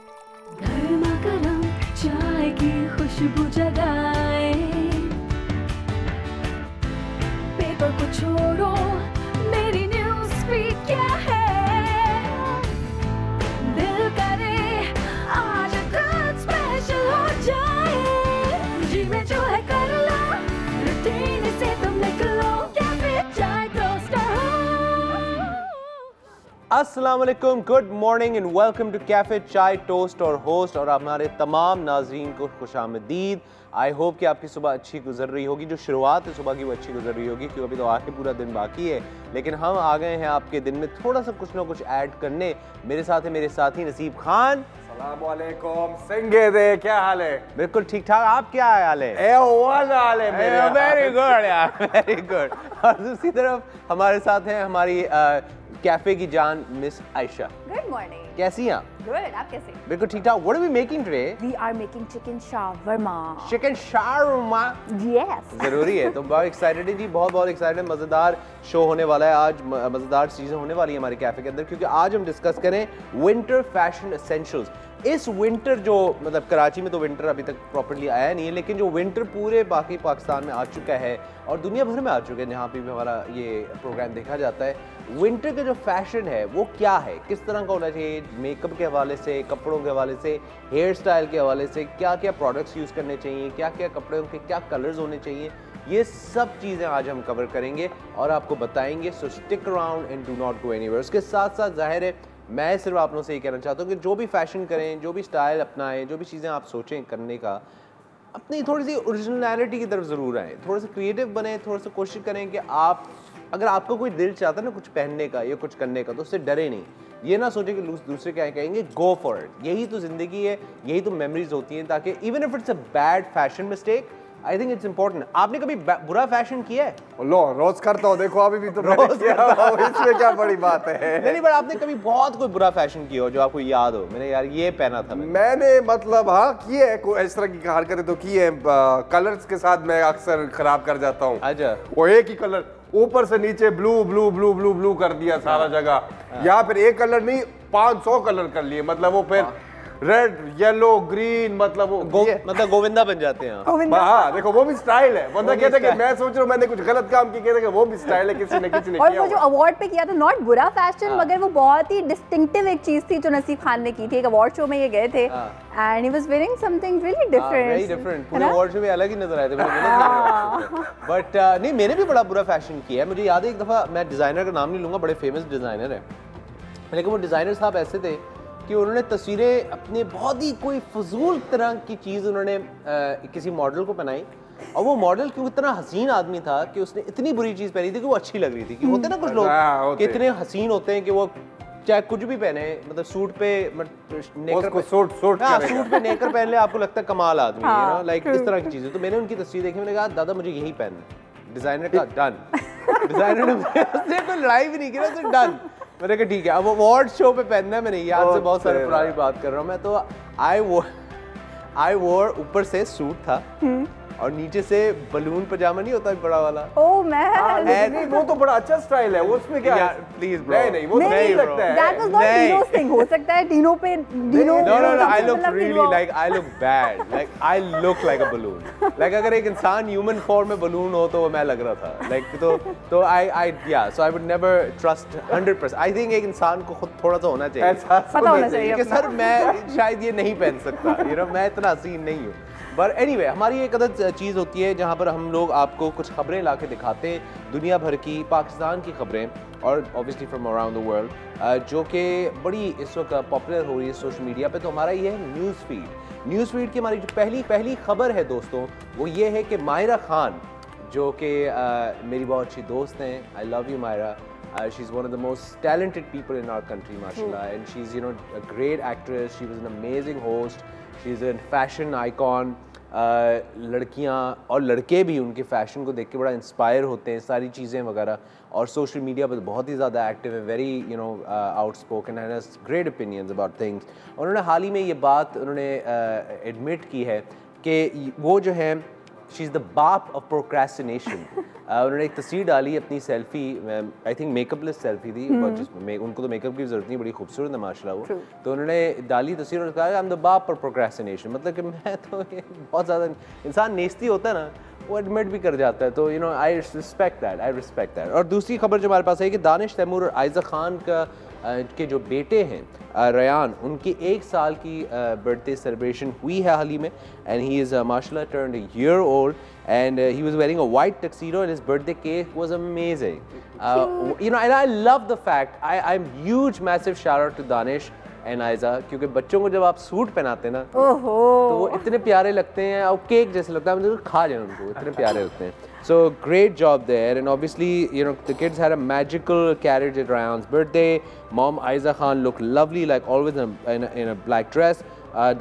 गर्मा गर्म चाय की खुशबू जगाए, पेपर को छोड़ो, मेरी न्यूज़ फीड क्या है, दिल करे आज कुछ स्पेशल हो जाए, जी में जो है कर लो, रूटीन से तुम निकलो, कैफे चाय टोस्टर हो। अस्सलाम वालेकुम, good morning and welcome to cafe chai toast और होस्ट और हमारे तमाम नाजरीन को खुशामदीद। आई होप कि आपकी सुबह अच्छी गुजर रही होगी, जो शुरुआत है सुबह की वो अच्छी गुजर रही होगी, क्योंकि अभी तो आके पूरा दिन बाकी है। लेकिन हम आ गए हैं आपके दिन में थोड़ा सा कुछ ना कुछ ऐड करने। मेरे साथ है मेरे साथी नसीब खान। अस्सलामुअलैकुम सिंगे दे, क्या हाल है? बिल्कुल ठीक ठाक, आप क्या हाल है? A1 हाल है मेरे। वेरी गुड यार, वेरी गुड। और दूसरी तरफ हमारे साथ हैं हमारी कैफे की जान मिस आयशा। Good morning. कैसी हैं आप? गुड, आप कैसे? बिल्कुल ठीक ठाक। What are we making today? We are making chicken shawarma. Chicken shawarma. Yes. जरूरी है, तो बहुत एक्साइटेड है जी, बहुत एक्साइटेड है। मज़ेदार शो होने वाला है आज, मज़ेदार चीज़ें होने वाली है हमारे कैफे के अंदर, क्योंकि आज हम डिस्कस करें विंटर फैशन एसेंशियल्स। इस विंटर जो मतलब कराची में तो विंटर अभी तक प्रॉपर्ली आया नहीं है, लेकिन जो विंटर पूरे बाकी पाकिस्तान में आ चुका है और दुनिया भर में आ चुका है, जहाँ पे भी हमारा ये प्रोग्राम देखा जाता है, विंटर का जो फैशन है वो क्या है, किस तरह का होना चाहिए, मेकअप के हवाले से, कपड़ों के हवाले से, हेयर स्टाइल के हवाले से, क्या क्या प्रोडक्ट्स यूज़ करने चाहिए, क्या क्या कपड़ों के क्या कलर्स होने चाहिए, ये सब चीज़ें आज हम कवर करेंगे और आपको बताएंगे। सो stick around and do not go anywhere. उसके साथ साथ जाहिर है मैं सिर्फ आप लोगों से ये कहना चाहता हूँ कि जो भी फैशन करें, जो भी स्टाइल अपनाएं, जो भी चीज़ें आप सोचें करने का, अपनी थोड़ी सी ओरिजिनलिटी की तरफ ज़रूर आएँ, थोड़ा सा क्रिएटिव बने, थोड़ा सा कोशिश करें कि आप अगर आपका कोई दिल चाहता है ना कुछ पहनने का या कुछ करने का, तो उससे डरे नहीं। ये ना सोचे कि दूसरे क्या कहेंगे, गो फॉर इट। यही तो ज़िंदगी है, यही तो मेमोरीज होती हैं, ताकि even if it's a bad fashion mistake, I think it's important. आपने कभी बुरा फैशन किया है? लो, रोज करता हूँ, देखो अभी भी तो रोज किया हूँ, इसमें क्या बड़ी बात है। नहीं, पर आपने कभी बहुत कोई बुरा फैशन किया हो जो आपको याद हो, मैंने यार ये पहना था मैंने मतलब हाँ किए है, कोई इस तरह की हरकतें तो की है। कलर्स के साथ मैं अक्सर खराब कर जाता हूँ। अच्छा। वो एक ही कलर ऊपर से नीचे blue blue blue blue blue कर दिया सारा जगह। या फिर एक कलर नहीं 500 कलर कर लिए, मतलब वो फिर रेड येलो ग्रीन, मतलब वो मतलब गोविंदा बन जाते हैं। हाँ देखो, वो भी स्टाइल है। बंदा कहता है कि मैं सोच रहा हूँ मैंने कुछ गलत काम किया, कहता है कि वो भी स्टाइल है, किसी ने किया। और वो जो अवार्ड पे किया था, नॉट बुरा फैशन, मगर वो बहुत ही डिस्टिंक्टिव एक चीज थी जो नसीब खान ने की थी। एक अवार्ड शो में ये गए थे and he was wearing something really different. Very different. पूरे अवार्ड शो में अलग ही नजर आए थे मुझे। बट नहीं, मैंने भी बड़ा बुरा फैशन किया है। मुझे याद है एक दफा, मैं डिजाइनर का नाम नहीं लूंगा, बड़े फेमस डिजाइनर है, लेकिन वो डिजाइनर साहब ऐसे थे कि उन्होंने तस्वीरें अपने बहुत ही कोई फजूल तरह की चीज़ उन्होंने किसी मॉडल को पहनाई, और वो मॉडल क्योंकि इतना हसीन आदमी था कि उसने इतनी बुरी चीज़ पहनी थी कि वो अच्छी लग रही थी। कि होते ना कुछ लोग कि इतने हसीन होते हैं कि वो चाहे कुछ भी पहने, मतलब सूट पे नेकर पे सूट पे नेकर पहन ले, आपको लगता है कमाल आदमी है ना, लाइक इस तरह की चीज़ें। तो मैंने उनकी तस्वीर देखी, मैंने कहा दादा मुझे यही पहनना है। डिज़ाइनर का डन। डिज़ाइनर ने उससे कोई लड़ाई भी नहीं की, उसने डन। मैंने कहा ठीक है, अब अवार्ड शो पे पहनना है। मैंने याद से बहुत सारी पुरानी बात कर रहा हूँ मैं, तो आई वोर ऊपर से सूट था और नीचे से बलून पजामा नहीं होता बड़ा वाला। ओह मैन, वो तो बड़ा अच्छा स्टाइल है। वो उसमें क्या है? प्लीज ब्रो, नहीं वो नहीं लगता है। That was not Dino's thing. हो सकता है डीनो पे Dino. No I look really like, I look bad, like I look like a balloon. Like अगर एक इंसान ह्यूमन फॉर्म में बलून हो तो वो मैं लग रहा था, लाइक तो आई या so I would never trust 100%। I think एक इंसान को खुद थोड़ा सा होना चाहिए, पता होना चाहिए कि सर मैं शायद ये नहीं पहन सकता, यू नो, मैं इतना हसीन नहीं हूँ। बट एनीवे, हमारी एक अदद चीज़ होती है जहाँ पर हम लोग आपको कुछ खबरें ला के दिखाते हैं, दुनिया भर की, पाकिस्तान की खबरें और obviously from around the world, जो कि बड़ी इस वक्त पॉपुलर हो रही है सोशल मीडिया पे। तो हमारा ये है न्यूज़ फीड की हमारी जो पहली खबर है दोस्तों, वो ये है कि मायरा खान, जो कि मेरी बहुत अच्छी दोस्त हैं, I love you Myra, she's one of the most talented people in our country, mashallah, and she's, you know, a great actress. She was an amazing host. She's a fashion icon. लड़कियाँ और लड़के भी उनके फ़ैशन को देख के बड़ा inspire होते हैं, सारी चीज़ें वगैरह, और सोशल मीडिया पर बहुत ही ज़्यादा एक्टिव है, very you know outspoken and has great opinions about things. उन्होंने हाल ही में ये बात उन्होंने एडमिट की है कि वो जो है शी इज़ द बाप ऑफ प्रोक्रेस्टिनेशन। उन्होंने एक तस्वीर डाली अपनी सेल्फी, आई थिंक मेकअपलेस सेल्फी थी, जिसमें उनको तो मेकअप की ज़रूरत नहीं, बड़ी खूबसूरत है माशाल्लाह वो। तो उन्होंने डाली तस्वीर और कहा आई एम द बाप ऑफ प्रोक्रेस्टिनेशन, मतलब कि मैं तो बहुत ज़्यादा, इंसान नेस्ती होता है ना, वो एडमिट भी कर जाता है। तो you no I respect that. और दूसरी खबर जो हमारे पास है कि दानिश तैमूर और आयज़ा खान के जो बेटे हैं रयान, उनकी 1 साल की बर्थडे सेलिब्रेशन हुई है हाल ही में, एंड ही इज़ माशाल्लाह turned a year old and he was wearing a white tuxedo and his birthday cake was amazing. You know, and I love the fact, I'm huge massive shout out to Danish and Aiza, क्योंकि बच्चों को जब आप suit पहनाते हैं ना तो वो इतने प्यारे लगते हैं और केक जैसे लगता है, मतलब खा जाए उनको, इतने प्यारे लगते हैं. So great job there, and obviously you know the kids had a magical carriage at Rayan's birthday. Mom Aiza Khan looked lovely like always in a black dress.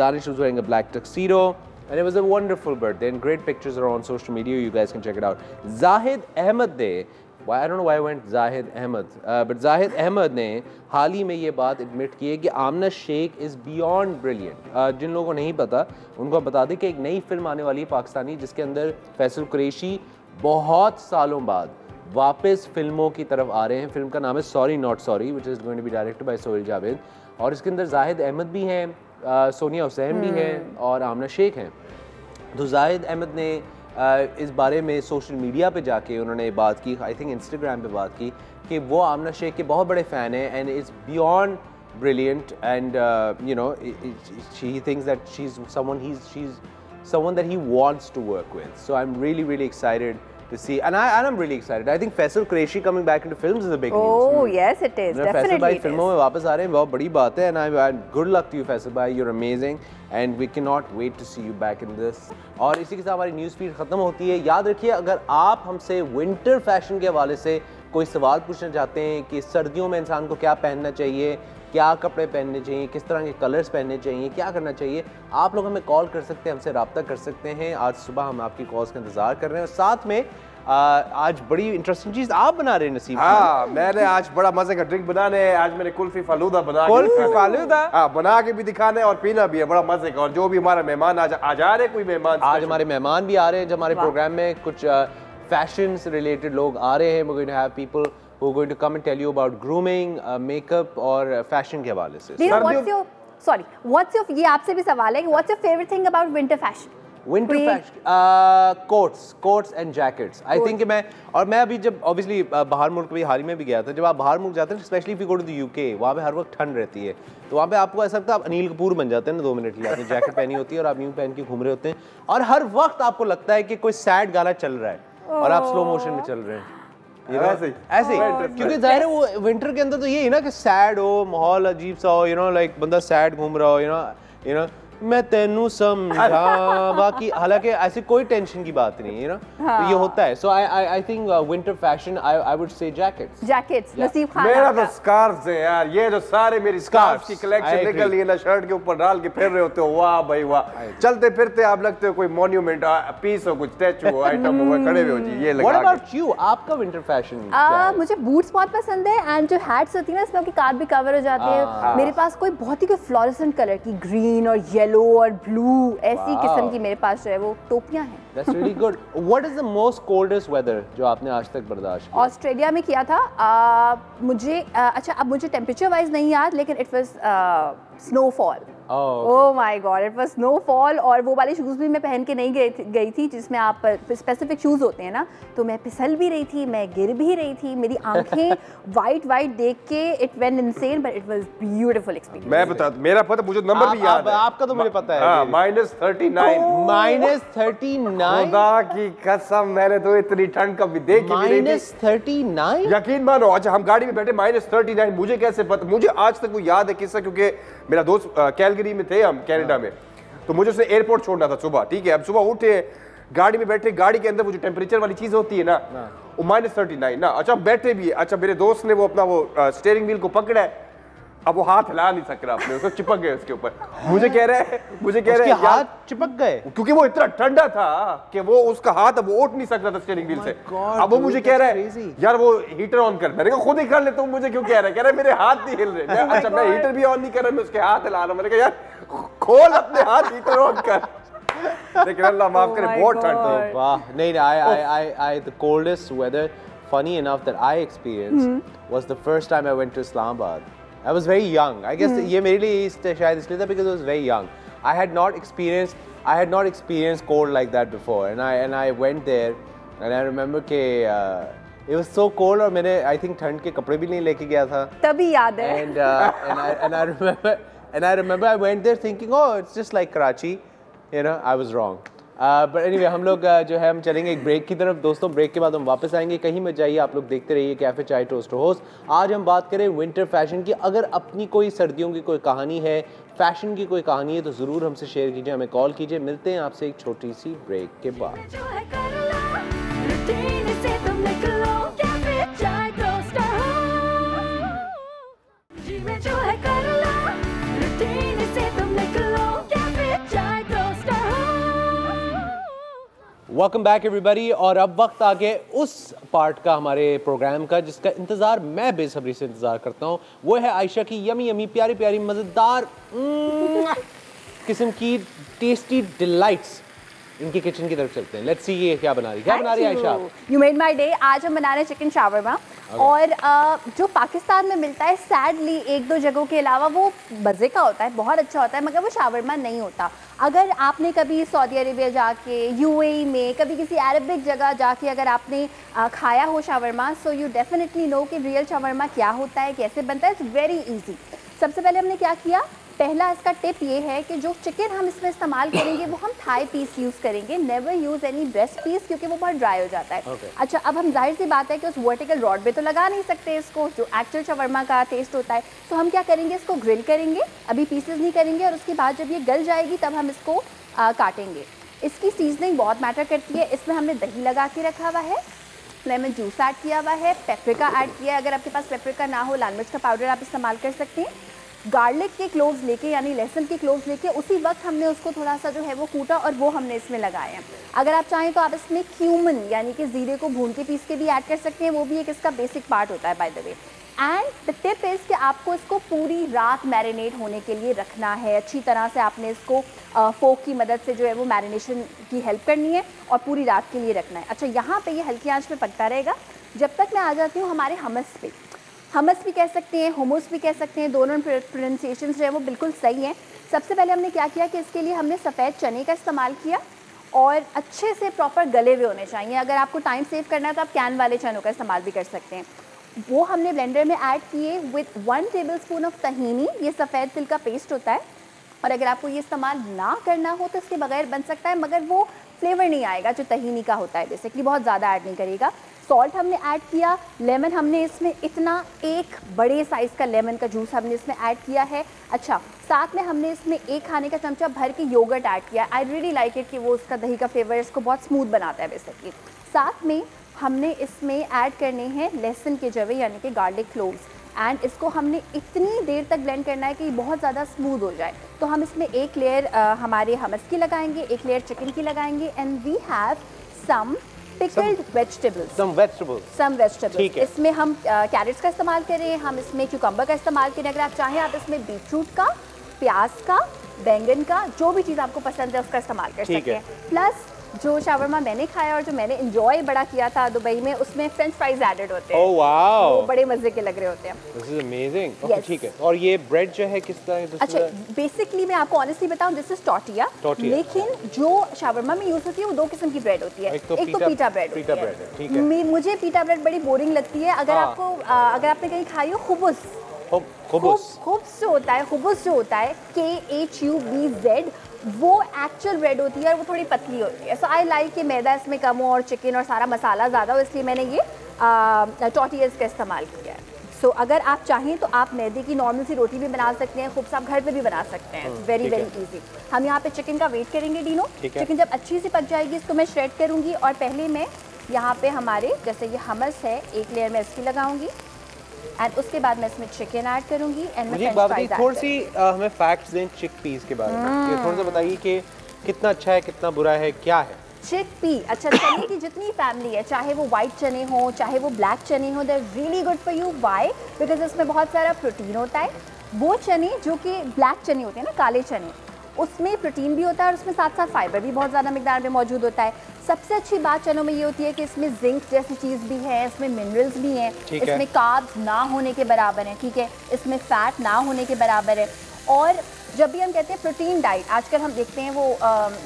Danish was wearing a black tuxedo. And it was a wonderful birthday, and great pictures are on social media. You guys can check it out. Zahid Ahmed Day. Why I don't know why I went Zahid Ahmed, but Zahid Ahmed ने हाल ही में ये बात admit की है कि आमना Sheikh is beyond brilliant. जिन लोगों को नहीं पता उनको बता दें कि एक नई फिल्म आने वाली है पाकिस्तानी, जिसके अंदर फैसल कुरैशी बहुत सालों बाद वापस फिल्मों की तरफ आ रहे हैं. फिल्म का नाम है sorry not sorry, which is going to be directed by Sohail Javed, और इसके अंदर जाहिद अहमद भी हैं, सोनिया हुसैन भी हैं और आमना शेख हैं. तो जाहिद अहमद ने इस बारे में सोशल मीडिया पे जाके उन्होंने बात की, आई थिंक इंस्टाग्राम पे बात की, कि वो आमना शेख के बहुत बड़े फ़ैन हैं and is beyond brilliant, and you no he thinks that she is someone that he wants to work with. So I'm really excited to see, and I'm really excited. I think Faisal Qureshi coming back into films is a big news. Oh yes, it is. Definitely. Faisal भाई फिल्मों में वापस आ रहे हैं, बहुत बड़ी बात है, and good luck to you Faisal भाई, you're amazing and we cannot wait to see you back in this. और इसी के साथ हमारी न्यूज़ फीड ख़त्म होती है. याद रखिए, अगर आप हमसे विंटर फैशन के हवाले से कोई सवाल पूछना चाहते हैं कि सर्दियों में इंसान को क्या पहनना चाहिए, क्या कपड़े पहनने चाहिए, किस तरह के कलर्स पहनने चाहिए, क्या करना चाहिए, आप लोग हमें कॉल कर सकते हैं, हमसे रब्ता कर सकते हैं. आज सुबह हम आपकी कॉल्स का इंतज़ार कर रहे हैं. और साथ में आज बड़ी इंटरेस्टिंग चीज़ आप बना रहे हैं नसीब. हाँ, मैंने आज बड़ा मजे का ड्रिंक बनाने है. आज मैंने कुल्फी फालूदा बना के भी दिखाना है और पीना भी है, बड़ा मजे का. और जो भी हमारा मेहमान आज आ जा रहे, कोई मेहमान आज हमारे मेहमान भी आ रहे हैं, जब हमारे प्रोग्राम में कुछ फैशन से रिलेटेड लोग आ रहे हैं. We're going to have people who are going to come and tell you about grooming, makeup और fashion के हवाले से. What's your ये आपसे भी सवाल है कि what's your favorite thing about winter fashion? Winter fashion, coats and jackets. I think मैं अभी जब obviously बाहर मुल्क भी हाल ही में भी गया था. जब आप बाहर मुल्क जाते हैं, especially if you go to the UK, वहाँ पे हर वक्त ठंड रहती है, तो वहाँ पे आपको ऐसा लगता है आप अनिल कपूर बन जाते हैं ना 2 मिनट के लिए. आपने जैकेट पहनी होती है और आप यूँ पहन के घूम रहे होते हैं, और हर वक्त आपको लगता है कि कोई सैड गाना चल रहा है और आप स्लो मोशन में चल रहे हैं. ऐसे क्योंकि जाहिर है वो विंटर के अंदर तो ये है ना कि सैड हो, माहौल अजीब सा हो, यू नो लाइक बंदा सैड घूम रहा हो, यू नो मैं तेनू समझा, बाकी हालांकि ऐसी कोई टेंशन की बात नहीं है, यू नो. तो ये होता है. So I think winter fashion, I would say jackets. Naseeb Khan मेरा तो स्कार्फ्स है यार. ये जो सारे मेरी स्कार्फ्स की कलेक्शन निकल रही है ना, शर्ट के ऊपर डाल के फिर रहे होते हो, वाह भाई वाह. चलते फिरते आप लगते हो कोई मॉन्यूमेंट पीस हो, कुछ स्टैचू हो, आइटम हो, खड़े हुए हो जी. ये लगा. व्हाट अबाउट यू, आपका विंटर फैशन? मुझे बूट्स बहुत पसंद है, एंड जो हैट्स होती है ना, इसमें आपकी कार भी कवर हो जाती है. मेरे पास कोई बहुत ही कोई फ्लोरेसेंट कलर की, ग्रीन और येलो और ब्लू, ऐसी किस्म की मेरे पास जो है वो टोपियां हैं. That's really good. What is the most coldest weather जो आपने आज तक बर्दाश्त किया? ऑस्ट्रेलिया में किया था. मुझे अच्छा, अब मुझे टेम्परेचर वाइज नहीं याद, लेकिन it was snowfall. Oh my God, it was snowfall. और वो वाले शूज़ भी मैं पहन के नहीं गई थी जिसमें आप स्पेसिफिक शूज़ होते हैं ना, तो मैं फिसल भी रही थी, मैं गिर भी रही थी. मेरी आंखें वाइट देख के it went insane, but it was beautiful experience. मैं बता, मेरा पता, मुझे नंबर भी याद है. आपका तो मुझे पता है. -39. -39. खुदा की कसम, मैंने तो इतनी ठंड कभी देखी नहीं थी. -39. यकीन मानो, अच्छा हम गाड़ी में बैठे -39. मुझे कैसे पता? मुझे आज तक वो याद है किस्सा, क्योंकि मेरा दोस्त कैलगरी में थे, हम कनाडा में, तो मुझे उसने एयरपोर्ट छोड़ना था सुबह. ठीक है, अब सुबह उठे, गाड़ी में बैठे, गाड़ी के अंदर वो जो टेम्परेचर वाली चीज होती है ना, वो -39 ना. अच्छा बैठे भी है. अच्छा मेरे दोस्त ने वो अपना वो स्टीयरिंग व्हील को पकड़ा है, अब वो हाथ हिला नहीं सक रहा अपने, उसको चिपक गए उसके ऊपर. मुझे कह रहे हैं हाथ चिपक गए क्योंकि वो इतना ठंडा था कि वो उसका हाथ अब वो उठ नहीं सकता था स्टीयरिंग व्हील से. अब वो मुझे कह रहा है यार वो हीटर ऑन कर. मैंने कहा खुद ही कर ले, तुम मुझे क्यों कह रहे हैं? मेरे हाथ नहीं हिल रहे. अच्छा मैं हीटर भी ऑन नहीं कर रहा, मैं उसके हाथ हिला रहा हूं. मैंने कहा यार खोल अपने हाथ, हीटर ऑन कर. लेकिन अल्लाह माफ करे बहुत ठंड थी। वाह नहीं I the coldest weather funny enough that I experienced was the first time I went to Islamabad. I was very young. I guess ये मेरे लिए शायद इसलिए था because I was very young. I had not experienced cold like that before, and I went there, and I remember कि it was so cold और मैंने I think ठंड के कपड़े भी नहीं लेके गया था. तभी याद है. And I remember I went there thinking, oh, it's just like Karachi. You know, I was wrong. But anyway, हम लोग जो है हम चलेंगे एक ब्रेक की तरफ. दोस्तों ब्रेक के बाद हम वापस आएंगे. कहीं मत जाइए, आप लोग देखते रहिए कैफे चाय टोस्ट होस्ट. आज हम बात करें विंटर फैशन की. अगर अपनी कोई सर्दियों की कोई कहानी है, फैशन की कोई कहानी है, तो ज़रूर हमसे शेयर कीजिए, हमें कॉल कीजिए. मिलते हैं आपसे एक छोटी सी ब्रेक के बाद. Welcome back everybody. और अब वक्त आ गया उस पार्ट का हमारे प्रोग्राम का जिसका इंतज़ार मैं बेसब्री से इंतज़ार करता हूँ. वो है आयशा की यमी यमी प्यारी प्यारी मज़ेदार किस्म की टेस्टी डिलाइट्स. इनकी किचन की तरफ चलते हैं. लेट्स सी ये क्या बना रही है Ayesha. You made my day. आज हम बना रहे हैं चिकन शावरमा. और जो पाकिस्तान में मिलता है सैडली एक दो जगहों के अलावा वो मज़े का होता है, बहुत अच्छा होता है, मगर वो शावरमा नहीं होता. अगर आपने कभी सऊदी अरेबिया जाके, यूएई में, कभी किसी अरबिक जगह जाके अगर आपने खाया हो shawarma, so you definitely know कि रियल शावरमा क्या होता है, कैसे बनता है. It's very easy. सबसे पहले हमने क्या किया, पहला इसका टिप ये है कि जो चिकन हम इसमें इस्तेमाल करेंगे वो हम थाई पीस यूज़ करेंगे. Never use any breast piece क्योंकि वो बहुत ड्राई हो जाता है. अच्छा, अब हम जाहिर सी बात है कि उस वर्टिकल रॉड पे तो लगा नहीं सकते इसको, जो एक्चुअल शवरमा का टेस्ट होता है. तो हम क्या करेंगे, इसको ग्रिल करेंगे, अभी पीसेस नहीं करेंगे, और उसके बाद जब ये गल जाएगी तब हम इसको काटेंगे. इसकी सीजनिंग बहुत मैटर करती है. इसमें हमने दही लगा के रखा हुआ है, लेमन जूस ऐड किया हुआ है, पेपरिका ऐड किया है. अगर आपके पास पेपरिका ना हो, लाल मिर्च का पाउडर आप इस्तेमाल कर सकते हैं. गार्लिक के क्लोव्स लेके, यानी लहसुन के क्लोव्स लेके उसी वक्त हमने उसको थोड़ा सा जो है वो कूटा और वो हमने इसमें लगाए हैं. अगर आप चाहें तो आप इसमें क्यूमन यानी कि ज़ीरे को भून के पीस के भी ऐड कर सकते हैं. वो भी एक इसका बेसिक पार्ट होता है bye the way. And the tip is कि आपको इसको पूरी रात मैरिनेट होने के लिए रखना है. अच्छी तरह से आपने इसको फोक की मदद से जो है वो मैरिनेशन की हेल्प करनी है और पूरी रात के लिए रखना है. अच्छा, यहाँ पे ये हल्की आंच पे पकता रहेगा जब तक मैं आ जाती हूँ हमारे हमस पे. हमस भी कह सकते हैं, हुमस भी कह सकते हैं, दोनों प्रोनाउंसिएशंस जो है वो बिल्कुल सही हैं. सबसे पहले हमने क्या किया कि इसके लिए हमने सफ़ेद चने का इस्तेमाल किया और अच्छे से प्रॉपर गले हुए होने चाहिए. अगर आपको टाइम सेव करना है तो आप कैन वाले चनों का इस्तेमाल भी कर सकते हैं. वो हमने ब्लेंडर में ऐड किए विद 1 टेबलस्पून ऑफ तहीनी. ये सफ़ेद तिल का पेस्ट होता है, और अगर आपको ये इस्तेमाल ना करना हो तो इसके बगैर बन सकता है, मगर वो फ्लेवर नहीं आएगा जो तहीनी का होता है. बेसिकली बहुत ज़्यादा ऐड नहीं करेगा. सॉल्ट हमने ऐड किया. लेमन हमने इसमें इतना एक बड़े साइज़ का लेमन का जूस हमने इसमें ऐड किया है. अच्छा, साथ में हमने इसमें 1 खाने का चमचा भर के योगर्ट ऐड किया. आई रियली लाइक इट कि वो उसका दही का फ्लेवर इसको बहुत स्मूथ बनाता है बेसिकली. साथ में हमने इसमें ऐड करने हैं लहसुन के जवे यानी कि गार्लिक क्लोव्स. एंड इसको हमने इतनी देर तक ब्लेंड करना है कि बहुत ज़्यादा स्मूथ हो जाए. तो हम इसमें एक लेयर हमारे हमस की लगाएंगे, एक लेयर चिकन की लगाएंगे. And we have some pickled vegetables. Some vegetables. इसमें हम कैरेट्स का इस्तेमाल करें, हम इसमें क्यूकम्बर का इस्तेमाल करें. अगर आप चाहें आप इसमें बीटरूट का, प्याज का, बैंगन का, जो भी चीज़ आपको पसंद है उसका इस्तेमाल कर सकते हैं. प्लस जो शावरमा मैंने खाया और जो मैंने एंजॉय बड़ा किया था दुबई में, उसमें फ्रेंच फ्राइज एडेड होते हैं. ओह वाओ, वो बड़े मजे के लग रहे होते हैं. This is amazing. ओके, ठीक है. और ये ब्रेड जो है किस तरह? अच्छा, बेसिकली मैं आपको ऑनेस्टली बताऊं, दिस इज टॉर्टिया. लेकिन जो शावरमा में यूज होती है वो 2 किस्म की ब्रेड होती है. एक तो पीटा ब्रेड होती है. ठीक है. मुझे पीटा ब्रेड बड़ी बोरिंग लगती है. अगर आपको अगर आपने कहीं खाई हो खुबुस जो होता है, खुबुस जो होता है KHUBZ, वो एक्चुअल ब्रेड होती है और वो थोड़ी पतली होती है. सो आई लाइक कि मैदा इसमें कम हो और चिकन और सारा मसाला ज़्यादा हो, इसलिए मैंने ये टॉर्टियाज का इस्तेमाल किया है. सो अगर आप चाहें तो आप मैदे की नॉर्मल सी रोटी भी बना सकते हैं, खूब साहब घर पे भी बना सकते हैं. Very easy. हम यहाँ पे चिकन का वेट करेंगे डीनो. चिकन जब अच्छी सी पक जाएगी इसको मैं श्रेड करूँगी. और पहले मैं यहाँ पे हमारे जैसे ये हमस है, एक लेयर में इसकी लगाऊंगी. एंड उसके बाद मैं इसमें चिकन ऐड करूंगी. एंड मुझे एक बात बताइए, थोड़ी सी हमें फैक्ट्स दें चिकपीस के बारे में. थोड़ा सा बताइए कि कितना अच्छा है, कितना बुरा है, क्या है चिकपी. अच्छा, चने की जितनी फैमिली है, चाहे वो वाइट चने हो चाहे वो ब्लैक चने हो, they are really good for you. Why? Because इसमें बहुत सारा प्रोटीन होता है. वो चने जो कि ब्लैक चने होते हैं ना, काले चने, उसमें प्रोटीन भी होता है और उसमें साथ साथ फाइबर भी बहुत ज़्यादा मिकदार में मौजूद होता है। सबसे अच्छी बात चनों में ये होती है कि इसमें जिंक जैसी चीज़ भी है, इसमें मिनरल्स भी हैं, इसमें कार्ब्स ना होने के बराबर है, ठीक है, इसमें फैट ना होने के बराबर है। और जब भी हम कहते हैं प्रोटीन डाइट, आजकल हम देखते हैं वो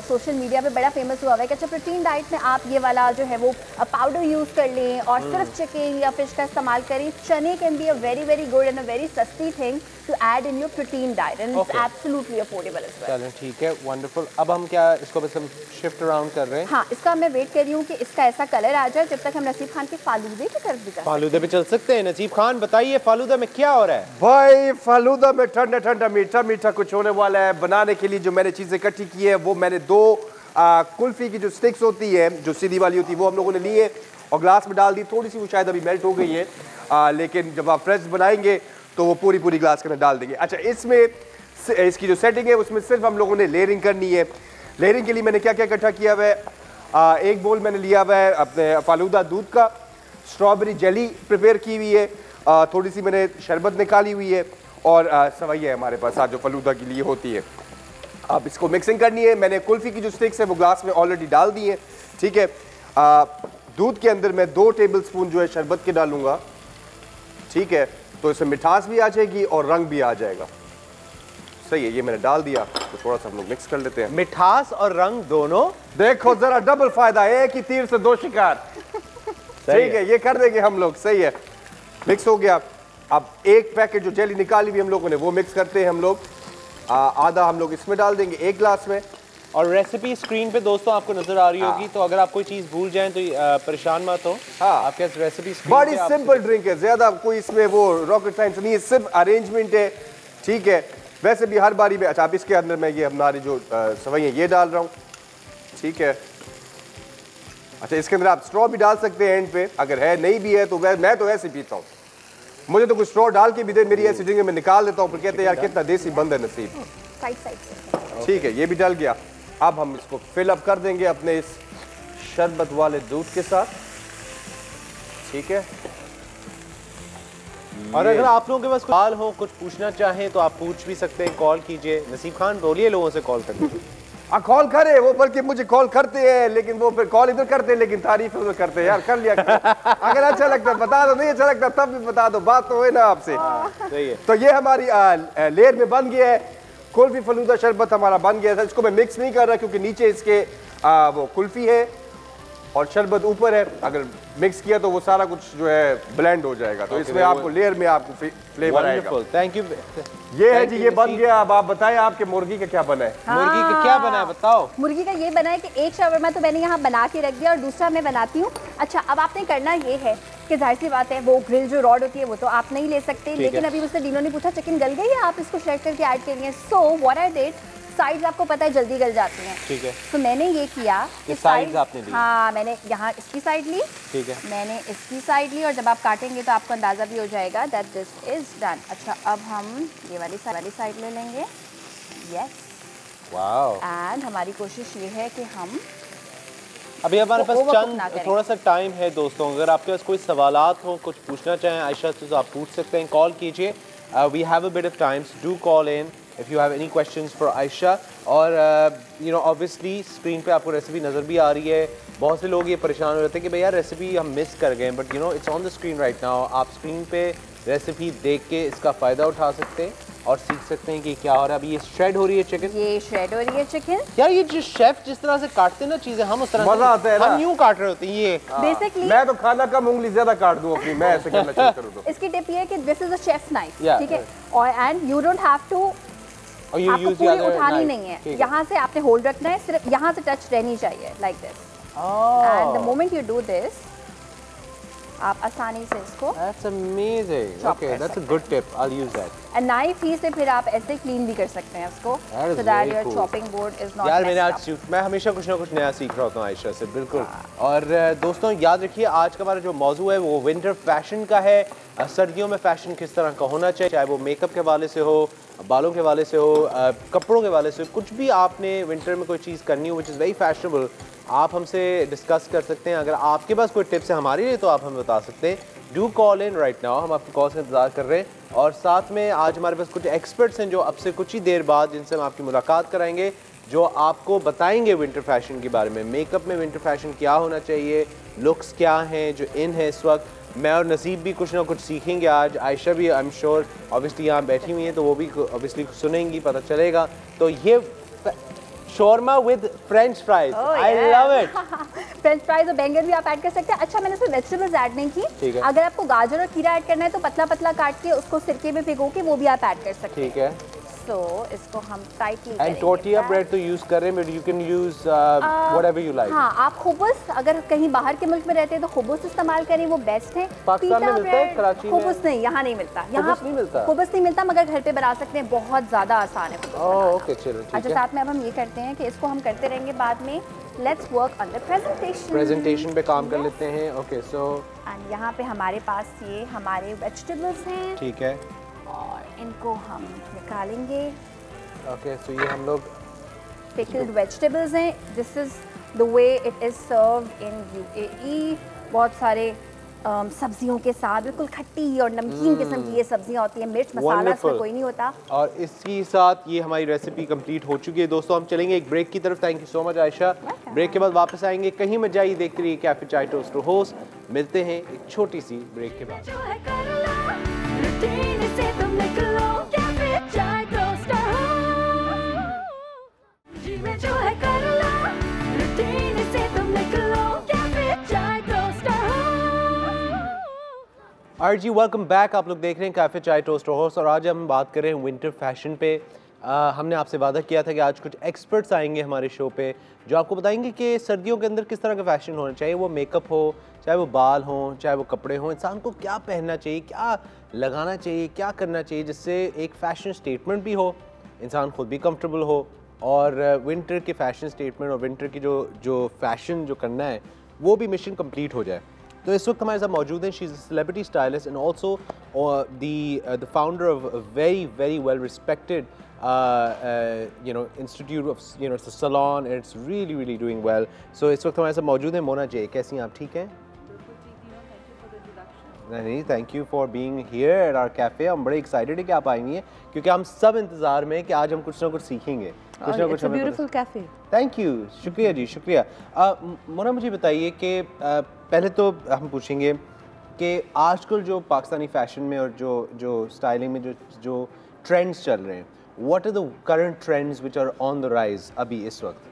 सोशल मीडिया पे बड़ा फेमस हुआ है कि अच्छा प्रोटीन डाइट में आप ये वाला जो है वो पाउडर यूज़ कर लें और सिर्फ चिकन या फिश का इस्तेमाल करें। Chane can be a very good and a very सस्ती thing to add in your protein diet and it's absolutely affordable as well. चलें ठीक है, वंडरफुल। अब हम क्या इसको बस हम शिफ्ट अराउंड कर रहे हैं? हाँ, इसका मैं वेट कर रही हूँ कि इसका ऐसा कलर आ जाए जब तक हम नसीब खान के फालूदे की तरफ भी जा। फालूदे पे चल सकते हैं। नसीब खान बताइए फालूदा में क्या हो रहा है? भाई फालूदा में ठंडा ठंडा मीठा मीठा कुछ होने वाला है। बनाने के लिए जो मैंने चीजें इकट्ठी की है वो मैंने 2 कुल्फी की जो स्टिक्स होती है जो सीधी वाली होती है वो हम लोगों ने ली है और ग्लास में डाल दी। थोड़ी सी वो शायद अभी मेल्ट हो गई है, लेकिन जब आप फ्रेश बनाएंगे तो वो पूरी ग्लास के अंदर डाल देंगे। अच्छा, इसमें इसकी जो सेटिंग है उसमें सिर्फ हम लोगों ने लेयरिंग करनी है। लेयरिंग के लिए मैंने क्या क्या इकट्ठा किया हुआ है, एक बोल मैंने लिया हुआ है अपने फालूदा दूध का, स्ट्रॉबेरी जेली प्रिपेयर की हुई है, थोड़ी सी मैंने शरबत निकाली हुई है और सवैया है हमारे पास आज जो फालूदा के लिए होती है। अब इसको मिक्सिंग करनी है। मैंने कुल्फी की जो स्टिक्स है वो ग्लास में ऑलरेडी डाल दी है, ठीक है। दूध के अंदर मैं 2 टेबलस्पून जो है शरबत के डालूंगा, ठीक है, तो इसमें मिठास भी आ जाएगी और रंग भी आ जाएगा। सही है, ये मैंने डाल दिया तो थोड़ा सा हम लोग मिक्स कर लेते हैं। मिठास और रंग दोनों, देखो जरा डबल फायदा, एक ही तीर से 2 शिकार। ठीक है, ये कर देंगे हम लोग। सही है, मिक्स हो गया। अब एक पैकेट जो जेली निकाली हुई हम लोगों ने वो मिक्स करते हैं हम लोग। आधा हम लोग इसमें डाल देंगे एक ग्लास में। और रेसिपी स्क्रीन पे दोस्तों आपको नजर आ रही होगी, तो अगर आप कोई चीज भूल जाएं तो परेशान मत हो। हाँ, आपके रेसिपी बड़ी सिंपल ड्रिंक है, ज्यादा कोई इसमें वो रॉकेट साइंस नहीं है, सिर्फ अरेंजमेंट है, ठीक है। वैसे भी हर बारी में, अच्छा अब इसके अंदर मैं ये हमारी जो सवैयां ये डाल रहा हूँ, ठीक है। अच्छा, इसके अंदर आप स्ट्रॉ भी डाल सकते हैं एंड पे, अगर है नहीं भी है तो मैं तो ऐसे पीता हूँ। मुझे तो कुछ स्ट्रॉ डाल के भी दे, मेरी ऐसी ड्रिंक मैं निकाल देता हूँ, फिर कहते हैं यार कितना देसी बंद है नसीब। साइड से ठीक है, ये भी डल गया। अब हम इसको फिल अप कर देंगे अपने इस शरबत वाले दूध के साथ, ठीक है। और अगर आप लोगों के पास सवाल हो, कुछ पूछना चाहें तो आप पूछ भी सकते हैं, कॉल कीजिए। नसीब खान बोलिए लोगों से कॉल करने। कॉल करे वो, बल्कि मुझे कॉल करते हैं, लेकिन वो फिर कॉल इधर करते हैं लेकिन तारीफ उधर करते हैं। यार कर लिया अगर अच्छा लगता है बता दो, नहीं अच्छा लगता तब भी बता दो, बात तो है ना आपसे। सही है। तो ये हमारी लेयर में बन गया है, कुल्फी फलूदा शरबत हमारा बन गया था। इसको मैं मिक्स नहीं कर रहा क्योंकि नीचे इसके वो कुल्फी है और शरबत ऊपर है। अगर मिक्स किया तो वो सारा कुछ जो है ब्लेंड हो जाएगा, तो इसमें आपको लेयर में आपको फ्लेवर आएगा। Thank you. ये है जी, ये बन गया। अब आप बताएं आपके मुर्गी का क्या बना है? मुर्गी का क्या बना है बताओ। मुर्गी का ये बना है कि एक शावरमा तो मैंने यहाँ बना के रख दिया और दूसरा मैं बनाती हूँ। अच्छा, अब आपने करना ये है कि जाहिर सी बात है वो ग्रिल जो रॉड होती है वो तो आप नहीं ले सकते, लेकिन अभी मुझसे डीनो ने पूछा चिकन गल गई है, आप इसको शेयर करके ऐड करेंगे। So what I did, sides आपको पता है जल्दी गल जाती हैं, ठीक है। तो मैंने ये किया कि साइड्स आपने ली। हाँ, मैंने यहाँ इसकी साइड ली, ठीक है, मैंने इसकी साइड ली, और जब आप काटेंगे तो आपको अंदाजा भी हो जाएगा दैट दिस इज डन। अच्छा, अब हम ये वाली साइड ले लेंगे। Yes, wow. एंड हमारी कोशिश ये है कि हम अभी हमारे पास overcook ना चंद करें। थोड़ा सा टाइम है दोस्तों। अगर आपके पास कोई सवालात हो, कुछ पूछना चाहें आयशा से, तो आप पूछ सकते हैं, कॉल कीजिए। We have a bit of time, do call in if you have any questions for Ayesha. और यू नो ऑब्वियसली स्क्रीन पे आपको रेसिपी नज़र भी आ रही है। बहुत से लोग ये परेशान हो जाते हैं कि भैया रेसिपी हम मिस कर गए, but you know it's on the screen right now. आप स्क्रीन पे रेसिपी देख के इसका फ़ायदा उठा सकते हैं और सीख सकते हैं कि क्या हो रहा है। अभी ये श्रेड हो रही है चिकन, ये श्रेड हो रही है चिकन। यार ये जो शेफ जिस तरह से काटते हैं ना चीज़ें, हम उस तरह से मजा आता है ना। हम यूँ काट रहे होते हैं ये। बेसिकली मैं तो खाना कम उंगली ज्यादा काट दूं अपनी, मैं ऐसे करना शुरू करूं तो। इसकी टिप ये है कि this is a chef knife, Yeah. ठीक है, और and you don't have to, और you आपको use the पूरी other उठानी knife. नहीं है, ठीक यहाँ से आपने होल्ड रखना है, सिर्फ यहाँ से टच रहनी चाहिए like this. And the moment you do this, आप आसानी से इसको That's amazing. Chop Okay, कर that's a सकते good tip. I'll use that. And knife ही से फिर आप ऐसे क्लीन भी कर सकते हैं इसको, That is so that very your cool. chopping board is not यार मैंने messed आज up. मैं हमेशा कुछ ना कुछ नया सीख रहा होता हूँ आयशा से, बिल्कुल। और दोस्तों याद रखिए आज का हमारा जो मौजू है वो विंटर फैशन का है। सर्दियों में फैशन किस तरह का होना चाहिए, चाहे वो मेकअप के हवाले से हो, बालों के हवाले से हो, कपड़ों के हवाले से हो, कुछ भी आपने विंटर में कोई चीज़ करनी हो विच इज़ वेरी फैशनेबल, आप हमसे डिस्कस कर सकते हैं। अगर आपके पास कोई टिप्स है हमारे लिए तो आप हमें बता सकते हैं। Do call in right now, हम आपकी कॉल का इंतजार कर रहे हैं। और साथ में आज हमारे पास कुछ एक्सपर्ट्स हैं जो अब से कुछ ही देर बाद जिनसे हम आपकी मुलाकात कराएंगे, जो आपको बताएंगे विंटर फैशन के बारे में, मेकअप में विंटर फैशन क्या होना चाहिए, लुक्स क्या हैं जो इन है इस वक्त। मैं और नसीब भी कुछ ना कुछ सीखेंगे आज, आयशा भी आई एम श्योर ऑब्वियसली यहाँ बैठी हुई है तो वो भी ऑब्वियसली सुनेंगी, पता चलेगा। तो ये shawarma with French fries, I love it. French fries और बैंगन भी आप ऐड कर सकते हैं। अच्छा, मैंने इसमें वेजिटेबल्स ऐड नहीं की। अगर आपको गाजर और खीरा ऐड करना है तो पतला पतला काट के उसको सिरके में भिगो के वो भी आप ऐड कर सकते हैं। ठीक है। तो इसको हम टाइटली एंड टोर्टिया ब्रेड तो यूज कर रहे हैं, but you can use whatever you like. हाँ, आप खुबुस अगर कहीं बाहर के मुल्क में रहते हैं तो खुबुस इस्तेमाल करें, वो बेस्ट है। पाकिस्तान में मिलता है, कराची में खुबुस नहीं, यहाँ नहीं मिलता। यहाँ नहीं मिलता, खुबुस नहीं मिलता, मगर घर पे बना सकते हैं, बहुत ज्यादा आसान है। ओके चलो ठीक है। अच्छा, साथ में अब हम ये करते हैं कि इसको हम करते रहेंगे बाद में। Let's work on the presentation पे काम कर लेते हैं। ओके सो एंड यहाँ पे हमारे पास ये हमारे वेजिटेबल्स हैं। ठीक है, और इनको हम निकालेंगे। ओके सो ये हम लोग पिकल्ड वेजिटेबल्स हैं। This is the way it is served in UAE. बहुत सारे सब्जियों के साथ बिल्कुल खट्टी और नमकीन किस्म की ये सब्जियां होती हैं, मिर्च मसाला इसमें कोई नहीं होता। और इसी साथ ये हमारी रेसिपी कंप्लीट हो चुकी है। दोस्तों हम चलेंगे एक ब्रेक की तरफ। Thank you so much Ayesha. Break के बाद वापस आएंगे, कहीं मत जाइए, देखते रहिए कैफे चाय टोस्ट होस्ट। मिलते हैं एक छोटी सी ब्रेक के बाद। आरजी वेलकम बैक। आप लोग देख रहे हैं कैफे चाय टोस्ट होस्ट और आज हम बात कर रहे हैं विंटर फैशन पे। हमने आपसे वादा किया था कि आज कुछ एक्सपर्ट्स आएंगे हमारे शो पे जो आपको बताएंगे कि सर्दियों के अंदर किस तरह का फैशन होना चाहिए, वो मेकअप हो, चाहे वो बाल हों, चाहे वो कपड़े हों, इंसान को क्या पहनना चाहिए, क्या लगाना चाहिए, क्या करना चाहिए जिससे एक फ़ैशन स्टेटमेंट भी हो, इंसान खुद भी कंफर्टेबल हो और विंटर के फ़ैशन स्टेटमेंट और विंटर की जो फ़ैशन जो करना है वो भी मिशन कंप्लीट हो जाए। तो इस वक्त हमारे साथ मौजूद हैं, she is a celebrity stylist and also the founder of very very well respected institute of it's a salon and it's really doing well. So इस वक्त हमारे साथ मौजूद हैं मोना जे। कैसी हैं आप, ठीक हैं? नहीं, thank you for being here at our cafe. हम बड़े एक्साइटेड हैं कि आप आई हुई हैं क्योंकि हम सब इंतज़ार में हैं कि आज हम कुछ ना कुछ सीखेंगे, कुछ ना कुछ। Beautiful cafe. थैंक यू, शुक्रिया जी, शुक्रिया। मोना मुझे बताइए कि पहले तो हम पूछेंगे कि आजकल जो पाकिस्तानी फ़ैशन में और जो स्टाइलिंग में जो ट्रेंड्स चल रहे हैं, what are the current trends which are on the rise अभी इस वक्त?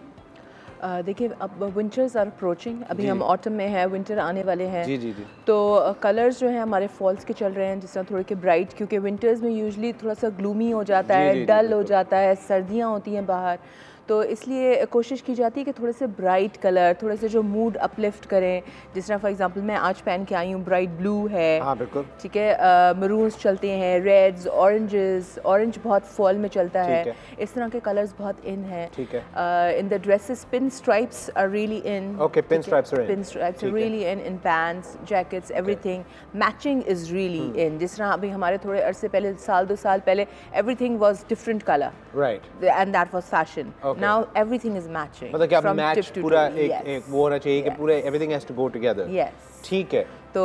देखिए, अब विंटर्स आर अप्रोचिंग, अभी हम ऑटम में हैं, विंटर आने वाले हैं। जी। तो कलर्स जो हैं हमारे फॉल्स के चल रहे हैं, जिस तरह थोड़े के ब्राइट, क्योंकि विंटर्स में यूजुअली थोड़ा सा ग्लूमी हो जाता है, डल हो जाता है, सर्दियाँ होती हैं बाहर, तो इसलिए कोशिश की जाती है कि थोड़े से ब्राइट कलर, थोड़े से जो मूड अपलिफ्ट करें। जिस तरह फॉर एग्जांपल मैं आज पहन के आई हूँ, ब्राइट ब्लू है, हाँ बिल्कुल, ठीक है, मरून्स चलते हैं, रेड्स, ऑरेंजेस, ऑरेंज बहुत फॉल में चलता है, इस तरह के कलर्स बहुत इन है। ठीक है। In the dresses pin stripes are really in. Okay, pin stripes are in. Pin stripes are really in pants, jackets, everything matching is really in. जिस तरह अभी हमारे थोड़े अरसे पहले, साल 2 साल पहले, everything was different colour, right, and that was fashion. Now everything is matching, मतलब कि आप from मैच tip to पूरा toe. एक वो होना चाहिए कि पूरे everything has to go together. Yes. ठीक है। तो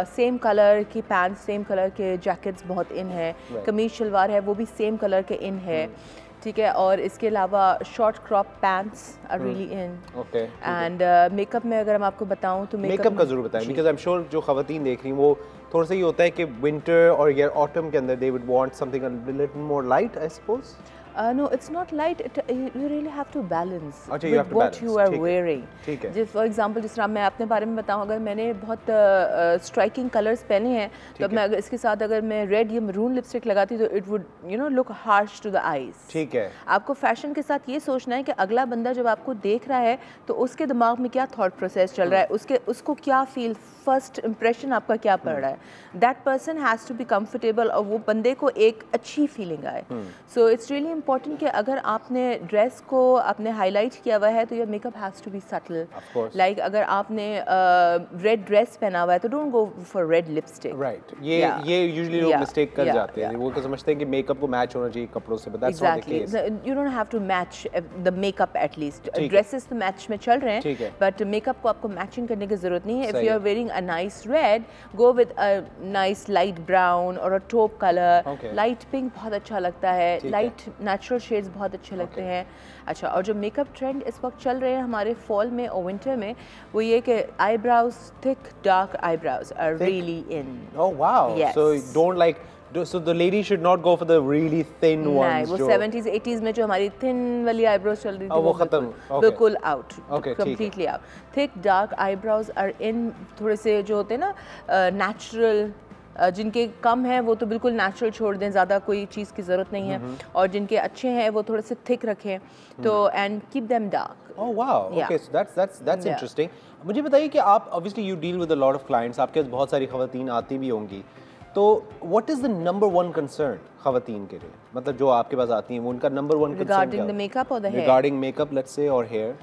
सेम कलर की पैंट्स, सेम कलर के जैकेट्स बहुत इन है, कमीज शलवार है वो भी सेम कलर के इन है, ठीक है, और इसके अलावा short crop pants are really in. Okay. And makeup में अगर मैं आपको बताऊं तो मेकअप का जरूर बताएं, बिकॉज आई एम श्योर जो खवातीन देख रही हैं वो थोड़ा सा ये होता है कि विंटर और या ऑटम के अंदर they would want something a little more light, I suppose. No, it's not light. You really have to balance अच्छा, you have with to what balance. you are ठीक है, wearing. ठीक है। फॉर एग्जाम्पल जिस तरह मैं अपने बारे में बताऊँ, अगर मैंने बहुत स्ट्राइकिंग कलर्स पहने हैं तो अब मैं अगर इसके साथ अगर मैं रेड या मरून लिपस्टिक लगाती तो it would look harsh to the eyes. ठीक है। आपको फैशन के साथ ये सोचना है कि अगला बंदा जब आपको देख रहा है तो उसके दिमाग में क्या थॉट प्रोसेस चल रहा है, उसको क्या फील, फर्स्ट इंप्रेशन आपका क्या पड़ रहा है, that person has to be comfortable और वो बंदे को एक अच्छी फीलिंग आए। सो इट्स रियली इम्पोर्टेंट कि अगर आपने ड्रेस को आपने हाईलाइट किया हुआ है तो your makeup has to be subtle. Like अगर आपने रेड ड्रेस पहना हुआ है तो don't go for red lipstick. Right, ये यूजुअली लोग मिस्टेक कर जाते हैं, वो समझते हैं कि मेकअप को मैच होना चाहिए कपड़ों से, but that's not the case. You don't have to match the makeup at least. Dresses तो मैच में चल रहे हैं, बट मेकअप को आपको मैचिंग करने की जरूरत नहीं है। If you are wearing a nice red, go with a nice light brown और a top colour. Light pink बहुत अच्छा लगता है, लाइट नेचुरल शेड्स बहुत अच्छे लगते हैं। अच्छा, और जो मेकअप ट्रेंड इस वक्त चल रहे हैं हमारे फॉल में और विंटर में, वो ये कि eyebrows, thick dark eyebrows are really in. Oh wow, so don't like, so the lady should not go for the really thin ones। नहीं, वो 70s 80s में जो हमारी थिन वाली आईब्रोज चल रही थी वो खत्म, बिल्कुल out, completely out. Thick dark eyebrows are in. थोड़े से जो होते हैं ना नेचुरल, जिनके कम है वो तो बिल्कुल नेचुरल छोड़ दें, ज़्यादा कोई चीज़ की ज़रूरत नहीं है, और जिनके अच्छे हैं वो थोड़े से थिक रखें तो and keep them dark. Oh wow, okay, so that's interesting. मुझे बताइए कि आप obviously you deal with a lot of clients, आपके पास बहुत सारी खवातीन आती भी होंगी, तो what is the number one concern खवातीन के लिए, मतलब जो आपके पास आती हैं वो उनका number one concern regarding the makeup और the hair? Regarding makeup let's say और हेयर।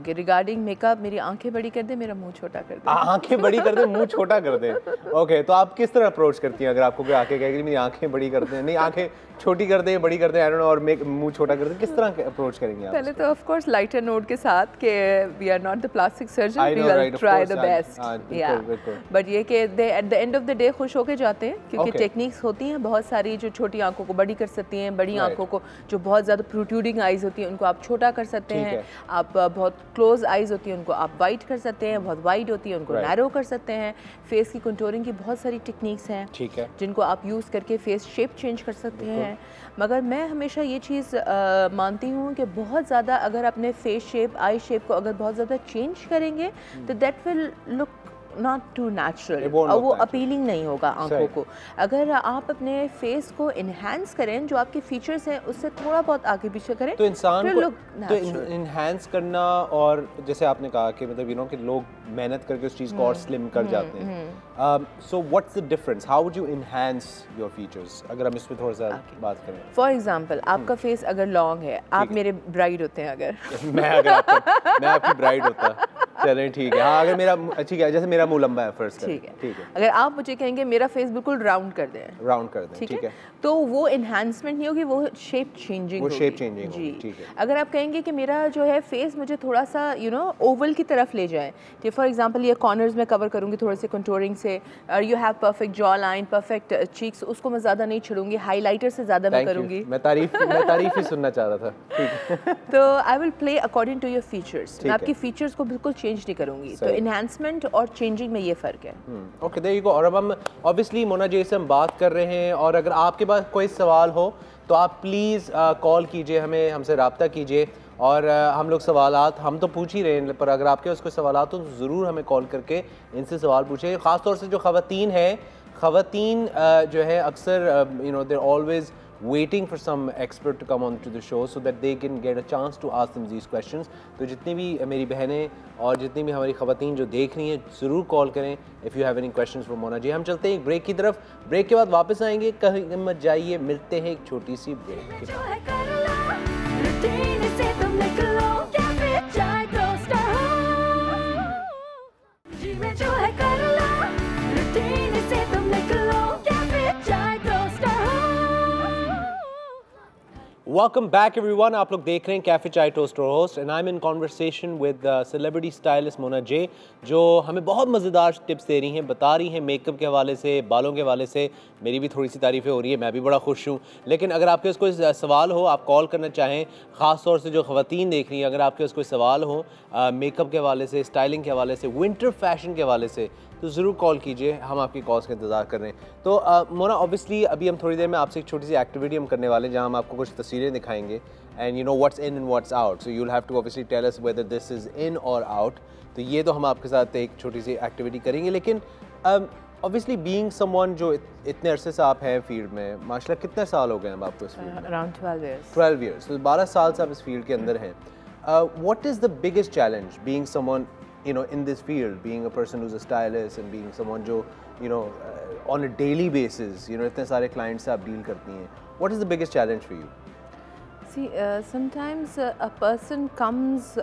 रिगार्डिंग मेकअप, मेरी आंखें बड़ी कर दे, मेरा मुंह छोटा कर दे। आंखें बड़ी कर दे, मुंह छोटा कर दे। ओके, तो आप किस तरह अप्रोच करती हैं अगर आपको कोई आके कहे कि मेरी आंखें बड़ी कर दे, नहीं आंखें छोटी कर दे, बड़ी कर दे, आई डोंट नो, और मुंह छोटा कर दे, किस तरह अप्रोच करेंगे आप? पहले तो ऑफ कोर्स लाइटर नोट के साथ कि we are not the plastic surgeon, we will try the best. या बट ये कि they at the end of the day खुश होके जाते हैं, क्योंकि टेक्निक्स होती हैं बहुत सारी, जो छोटी आंखों को बड़ी कर सकती हैं, बड़ी आंखों को जो बहुत ज़्यादा प्रोट्रूडिंग आईज होती हैं उनको आप छोटा कर सकते हैं, आप बहुत क्लोज आईज होती है उनको आप वाइट कर सकते हैं, बहुत वाइड होती है उनको नैरो कर सकते हैं। फेस की कंटूरिंग की बहुत सारी टेक्निक्स हैं, ठीक है, जिनको आप यूज़ करके फेस शेप चेंज कर सकते हैं। मगर मैं हमेशा ये चीज़ मानती हूँ कि बहुत ज़्यादा अगर अपने फेस शेप, आई शेप को अगर बहुत ज़्यादा चेंज करेंगे तो that will look not too natural, और वो अपीलिंग नहीं होगा आंखों को। अगर आप अपने फेस को इन्हांस करें, जो आपके फीचर्स हैं उससे थोड़ा बहुत आगे पीछे करें, तो इंसान को तो इन्हांस करना, और जैसे आपने कहा कि मतलब यू नो कि लोग मेहनत करके उस चीज़ को और स्लिम कर जाते हैं, so what's the difference, how would you enhance your features, अगर हम इस पर थोड़ा सा बात करें? फॉर एग्जांपल, आपका फेस अगर लॉन्ग है, आप मेरे ब्राइड होते हैं अगर मैं आपकी ब्राइड होता, चलें ठीक है, हाँ, अगर मेरा ठीक है, जैसे मेरा मुंह लंबा है फर्स्ट, ठीक है, अगर आप मुझे कहेंगे मेरा फेस बिल्कुल राउंड कर दें, ठीक है, तो वो एनहांसमेंट नहीं होगी, वो शेप चेंजिंग होगी, जी, ठीक है। अगर आप कहेंगे कि मेरा जो है फेस मुझे थोड़ा सा यू नो ओवल की तरफ ले जाए, कि फॉर एग्जांपल ये कॉर्नर्स में कवर करूंगी थोड़े से कंटूरिंग से, और you have perfect jaw line, perfect cheeks, उसको मैं ज़्यादा नहीं छड़ूंगी, हाईलाइटर से ज़्यादा मैं करूँगी। मैं तारीफ ही सुनना चाह रहा था, ठीक है। तो I will play according to your features, मैं आपकी फीचर्स को बिल्कुल चेंज नहीं करूँगी। तो इन्हांसमेंट और चेंजिंग में ये फ़र्क है। Okay, there you go. और अब हम ऑब्वियसली मोना जी से हम बात कर रहे हैं, और अगर आपके पास कोई सवाल हो तो आप प्लीज़ कॉल कीजिए, हमसे रब्ता कीजिए, और हम लोग सवालात हम तो पूछ ही रहे हैं, पर अगर आपके पास कोई सवालात हो तो ज़रूर हमें कॉल करके इनसे सवाल पूछिए। ख़ासतौर से जो ख़वातीन हैं, ख़वातीन जो है अक्सर you know they always waiting for some expert to come on to the show so that they can get a chance to ask them these questions। तो जितनी भी मेरी बहनें और जितनी भी हमारी ख़वातीन जो देख रही हैं, ज़रूर कॉल करें if you have any questions for Mona ji. हम चलते हैं एक ब्रेक की तरफ, ब्रेक के बाद वापस आएंगे, कहीं मत जाइए, मिलते हैं एक छोटी सी ब्रेक के बाद। Welcome back everyone, आप लोग देख रहे हैं cafe chai toast host, and I am in conversation with celebrity stylist Mona J, जो हमें बहुत मज़ेदार टिप्स दे रही हैं, बता रही हैं मेकअप के हवाले से, बालों के हवाले से। मेरी भी थोड़ी सी तारीफ़ें हो रही है, मैं भी बड़ा खुश हूँ। लेकिन अगर आपके पास कोई सवाल हो, आप कॉल करना चाहें, ख़ास तौर से जो ख़वातीन देख रही हैं, अगर आपके पास कोई सवाल हो मेकअप के हवाले से, स्टाइलिंग के हवाले से, विंटर फैशन के हवाले से, तो ज़रूर कॉल कीजिए, हम आपकी कॉल्स का इंतज़ार कर रहे हैं। तो मोना, ऑब्वियसली अभी हम थोड़ी देर में आपसे एक छोटी सी एक्टिविटी हम करने वाले हैं, जहाँ हम आपको कुछ तस्वीरें दिखाएंगे, and you know what's in and what's out, so you will have to obviously tell us whether this is in और आउट। तो ये तो हम आपके साथ एक छोटी सी एक्टिविटी करेंगे। लेकिन ऑब्वियसली बीइंग समवन जो इतने अरसे से आप हैं फील्ड में, माशाल्लाह, कितने साल हो गए हैं आपको इस फील्ड में? Around 12 years। तो 12 साल से आप इस फील्ड के अंदर हैं। What is the biggest challenge being someone you know in this field, being a person who's a stylist and being someone जो you know on a daily basis, you know इतने सारे clients से आप deal करती हैं, what is the biggest challenge for you? See, sometimes a person comes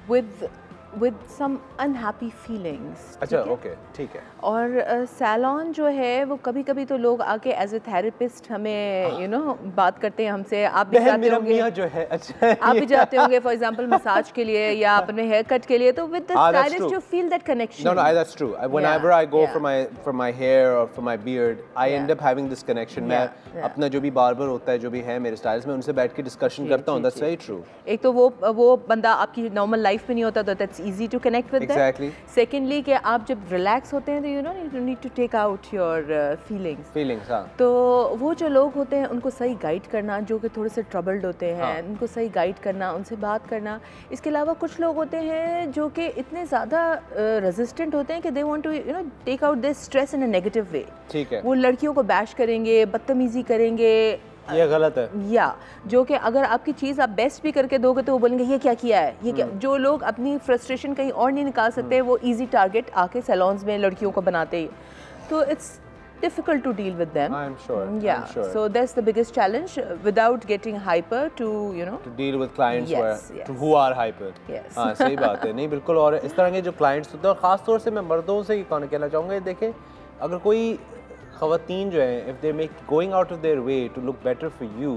with some unhappy feelings. अच्छा, okay, ठीक है। और सैलून जो है वो कभी कभी तो लोग आके एज ए थेरेपिस्ट हमें बात करते हैं हमसे। आप भी जाते होंगे जो है, अच्छा, आप भी जाते होंगे फॉर एग्जांपल मसाज के लिए या अपने हेयर कट के लिए, तो with the stylist you feel that connection. No, that's true. Whenever I go for my hair or for my beard, I end up having this connection. मैं अपना जो भी बार्बर होता है, जो भी है मेरे स्टाइलिस्ट, मैं उनसे बैठ के डिस्कशन करता हूँ। That's very true. एक तो वो बंदा आपकी नॉर्मल लाइफ में नहीं होता, तो that's easy to connect with that. Secondly कि आप जब रिलैक्स होते हैं तो you need to take out your feelings। हाँ। तो वो जो लोग होते हैं उनको सही गाइड करना, जो कि थोड़े से ट्रबल्ड होते हैं, उनको सही गाइड करना, उनसे बात करना। इसके अलावा कुछ लोग होते हैं जो कि इतने ज़्यादा रेजिस्टेंट होते हैं कि they want to take out this stress in a negative way. ठीक है। वो लड़कियों को बैश करेंगे, बदतमीजी करेंगे। ये गलत है। या जो कि अगर आपकी चीज़ आप बेस्ट भी करके दोगे तो वो बोलेंगे ये क्या किया है, ये क्या। जो लोग अपनी फ्रस्ट्रेशन कहीं और नहीं निकाल सकते, वो इजी टारगेट आके सैलून्स में लड़कियों को बनाते ही। तो it's difficult to deal with them. I'm sure. Yeah. I'm sure. So that's the biggest challenge, without getting hyper to to deal with clients who are hyper. Yes. हाँ, सही बात है। नहीं, बिल्कुल। और इस तरह के जो clients होते हैं, और ख़ास तौर से मैं मर्दों से ये कहना चाहूँगा, देखें अगर कोई ख़वातीन जो हैं, if they going out of their way to look better for you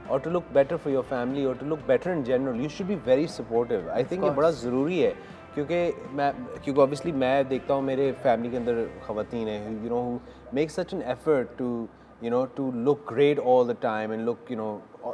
or to look better for your family or to look better in general, you should be very supportive. I think ये बड़ा ज़रूरी है, क्योंकि obviously मैं देखता हूँ मेरे family के अंदर ख़वातीन हैं who make such an effort to look great all the time and look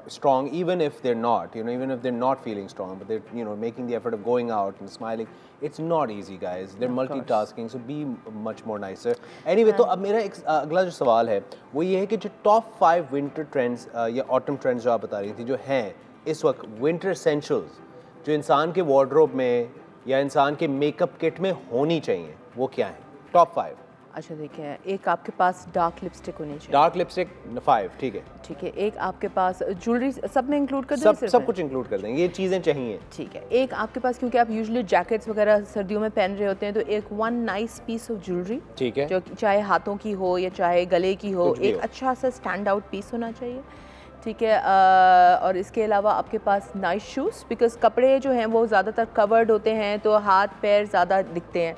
strong, even if they're not, even if they're not feeling strong, but they're making the effort of going out and smiling. It's not easy, guys. They're multitasking, so be much more nicer. Anyway, तो अब मेरा एक अगला जो सवाल है वो ये है कि जो top 5 winter trends या autumn trends जो आप बता रही थी, जो हैं इस वक्त winter essentials, जो इंसान के wardrobe में या इंसान के मेकअप किट में होनी चाहिए, वो क्या है? टॉप 5। अच्छा, देखिए, एक आपके पास डार्क लिपस्टिक होनी चाहिए। डार्क लिपस्टिक 5, ठीक है। ठीक है। एक आपके पास ज्वेलरी सब में इंक्लूड कर दें? सब कुछ इंक्लूड कर देंगे, ये चीज़ें चाहिए। ठीक है। एक आपके पास, क्योंकि आप यूजुअली जैकेट्स वगैरह सर्दियों में पहन रहे होते हैं, तो एक one nice piece of jewellery, ठीक है, जो चाहे हाथों की हो या चाहे गले की हो, एक अच्छा सा स्टैंड आउट पीस होना चाहिए। ठीक है। और इसके अलावा आपके पास नाइस शूज़, बिकॉज कपड़े जो हैं वो ज़्यादातर कवर्ड होते हैं तो हाथ पैर ज़्यादा दिखते हैं।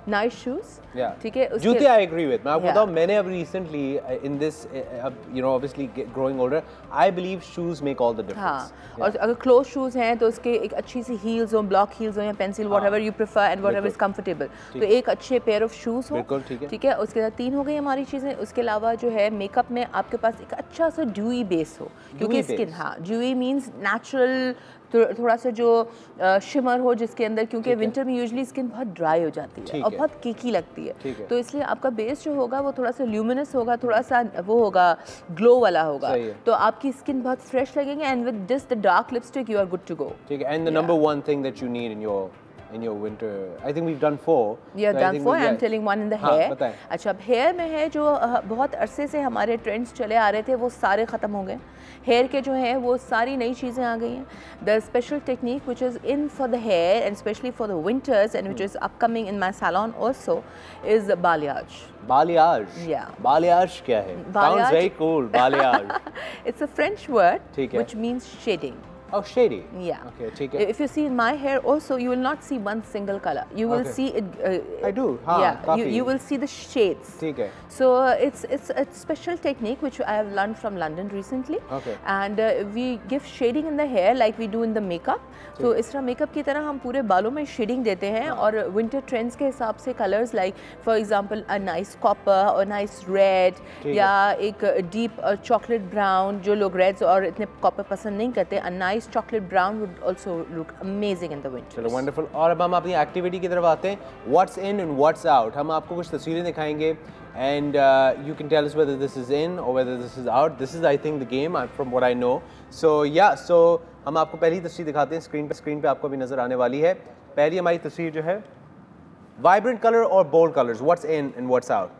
नाइस शूज़, ठीक है। जूते आई एग्री विद। मैं आपको बताऊं, मैंने अब recently in this obviously growing older, I believe shoes make all the difference. हाँ, और अगर क्लोज शूज़ हैं तो उसके एक अच्छी सी हील्स हो, ब्लॉक हील्स हो या pencil, whatever you prefer and whatever is comfortable, तो एक अच्छे पेयर ऑफ शूज़ हो। ठीक है। उसके साथ 3 हो गई हमारी चीज़ें। उसके अलावा जो है मेकअप में आपके पास एक अच्छा सा ड्यूई बेस हो, क्योंकि स्किन, हाँ, ड्यूई मीन्स नेचुरल, थोड़ा सा जो शिमर हो जिसके अंदर, क्योंकि विंटर में यूजुअली स्किन बहुत ड्राई हो जाती है और बहुत केकी लगती है, तो इसलिए आपका बेस जो होगा वो थोड़ा सा ल्यूमिनस होगा, थोड़ा सा वो होगा, ग्लो वाला होगा, तो आपकी स्किन बहुत फ्रेश लगेगी। And with this the dark lipstick you are good to go. ठीक है। And the number 1 thing that you need in your winter, I think we've done 4. Yeah, done 4. I'm telling one in the hair. अच्छा, अब hair में है जो बहुत अरसे से हमारे ट्रेंड्स चले आ रहे थे, वो सारे ख़त्म हो गए। हेयर के जो हैं वो सारी नई चीज़ें आ गई हैं। The special technique which is in for the hair and especially for the winters and which is upcoming in my salon also is balayage. Balayage? Yeah. Balayage क्या है? Sounds very cool. Balayage. It's a French word which means shading. Oh, shady. Yeah. Okay, ठीक है। If you see in my hair also, you will not see one single color. You will see it. I do. हाँ, yeah. काफी। You will see the shades. ठीक है। So it's a special technique which I have learned from London recently. Okay. And we give shading in the hair like we do in the makeup. तो इस तरह makeup की तरह हम पूरे बालों में शेडिंग देते हैं, और विंटर ट्रेंड्स के हिसाब से colours like for example a nice copper और नाइस रेड, या एक डीप चॉकलेट ब्राउन, जो लोग रेड्स और इतने कॉपर पसंद नहीं करते, a nice chocolate brown would also look amazing in the winter. चलो, वंडरफुल। और अब हम अपनी एक्टिविटी की तरफ आते हैं, what's in and what's out. हम आपको कुछ तस्वीरें दिखाएंगे and you can tell us whether this is in or whether this is out. This is, I think, the game from what I know. So yeah, so हम आपको पहली तस्वीर दिखाते हैं स्क्रीन पे आपको भी नजर आने वाली है। पहली हमारी तस्वीर जो है, vibrant color or bold colors, what's in and what's out?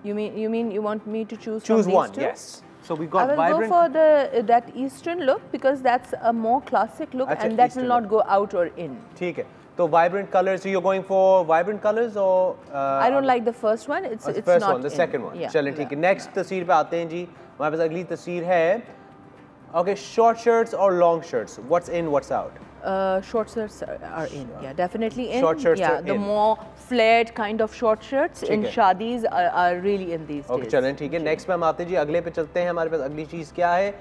You mean you want me to choose one? Two? Yes. So we got I will vibrant. go for that Eastern look because that's a more classic look, and that will not go out or in. ठीक है। तो vibrant colors, so you're going for vibrant colors or I don't like the first one. It's first not one, the in. second one. Yeah. चलें, ठीक है। Next तस्वीर पे आते हैं जी। हमारे पास अगली तस्वीर है Okay, short shirts or long shirts? What's in, what's out? Short shirts are in, yeah, definitely in. Short shirts yeah, are the in. more flared kind of short shirts in है. shadis are really in these Okay, days. चलें ठीक है. Next पे हम आते हैं जी, अगले पे चलते हैं. हमारे पास अगली चीज़ क्या है?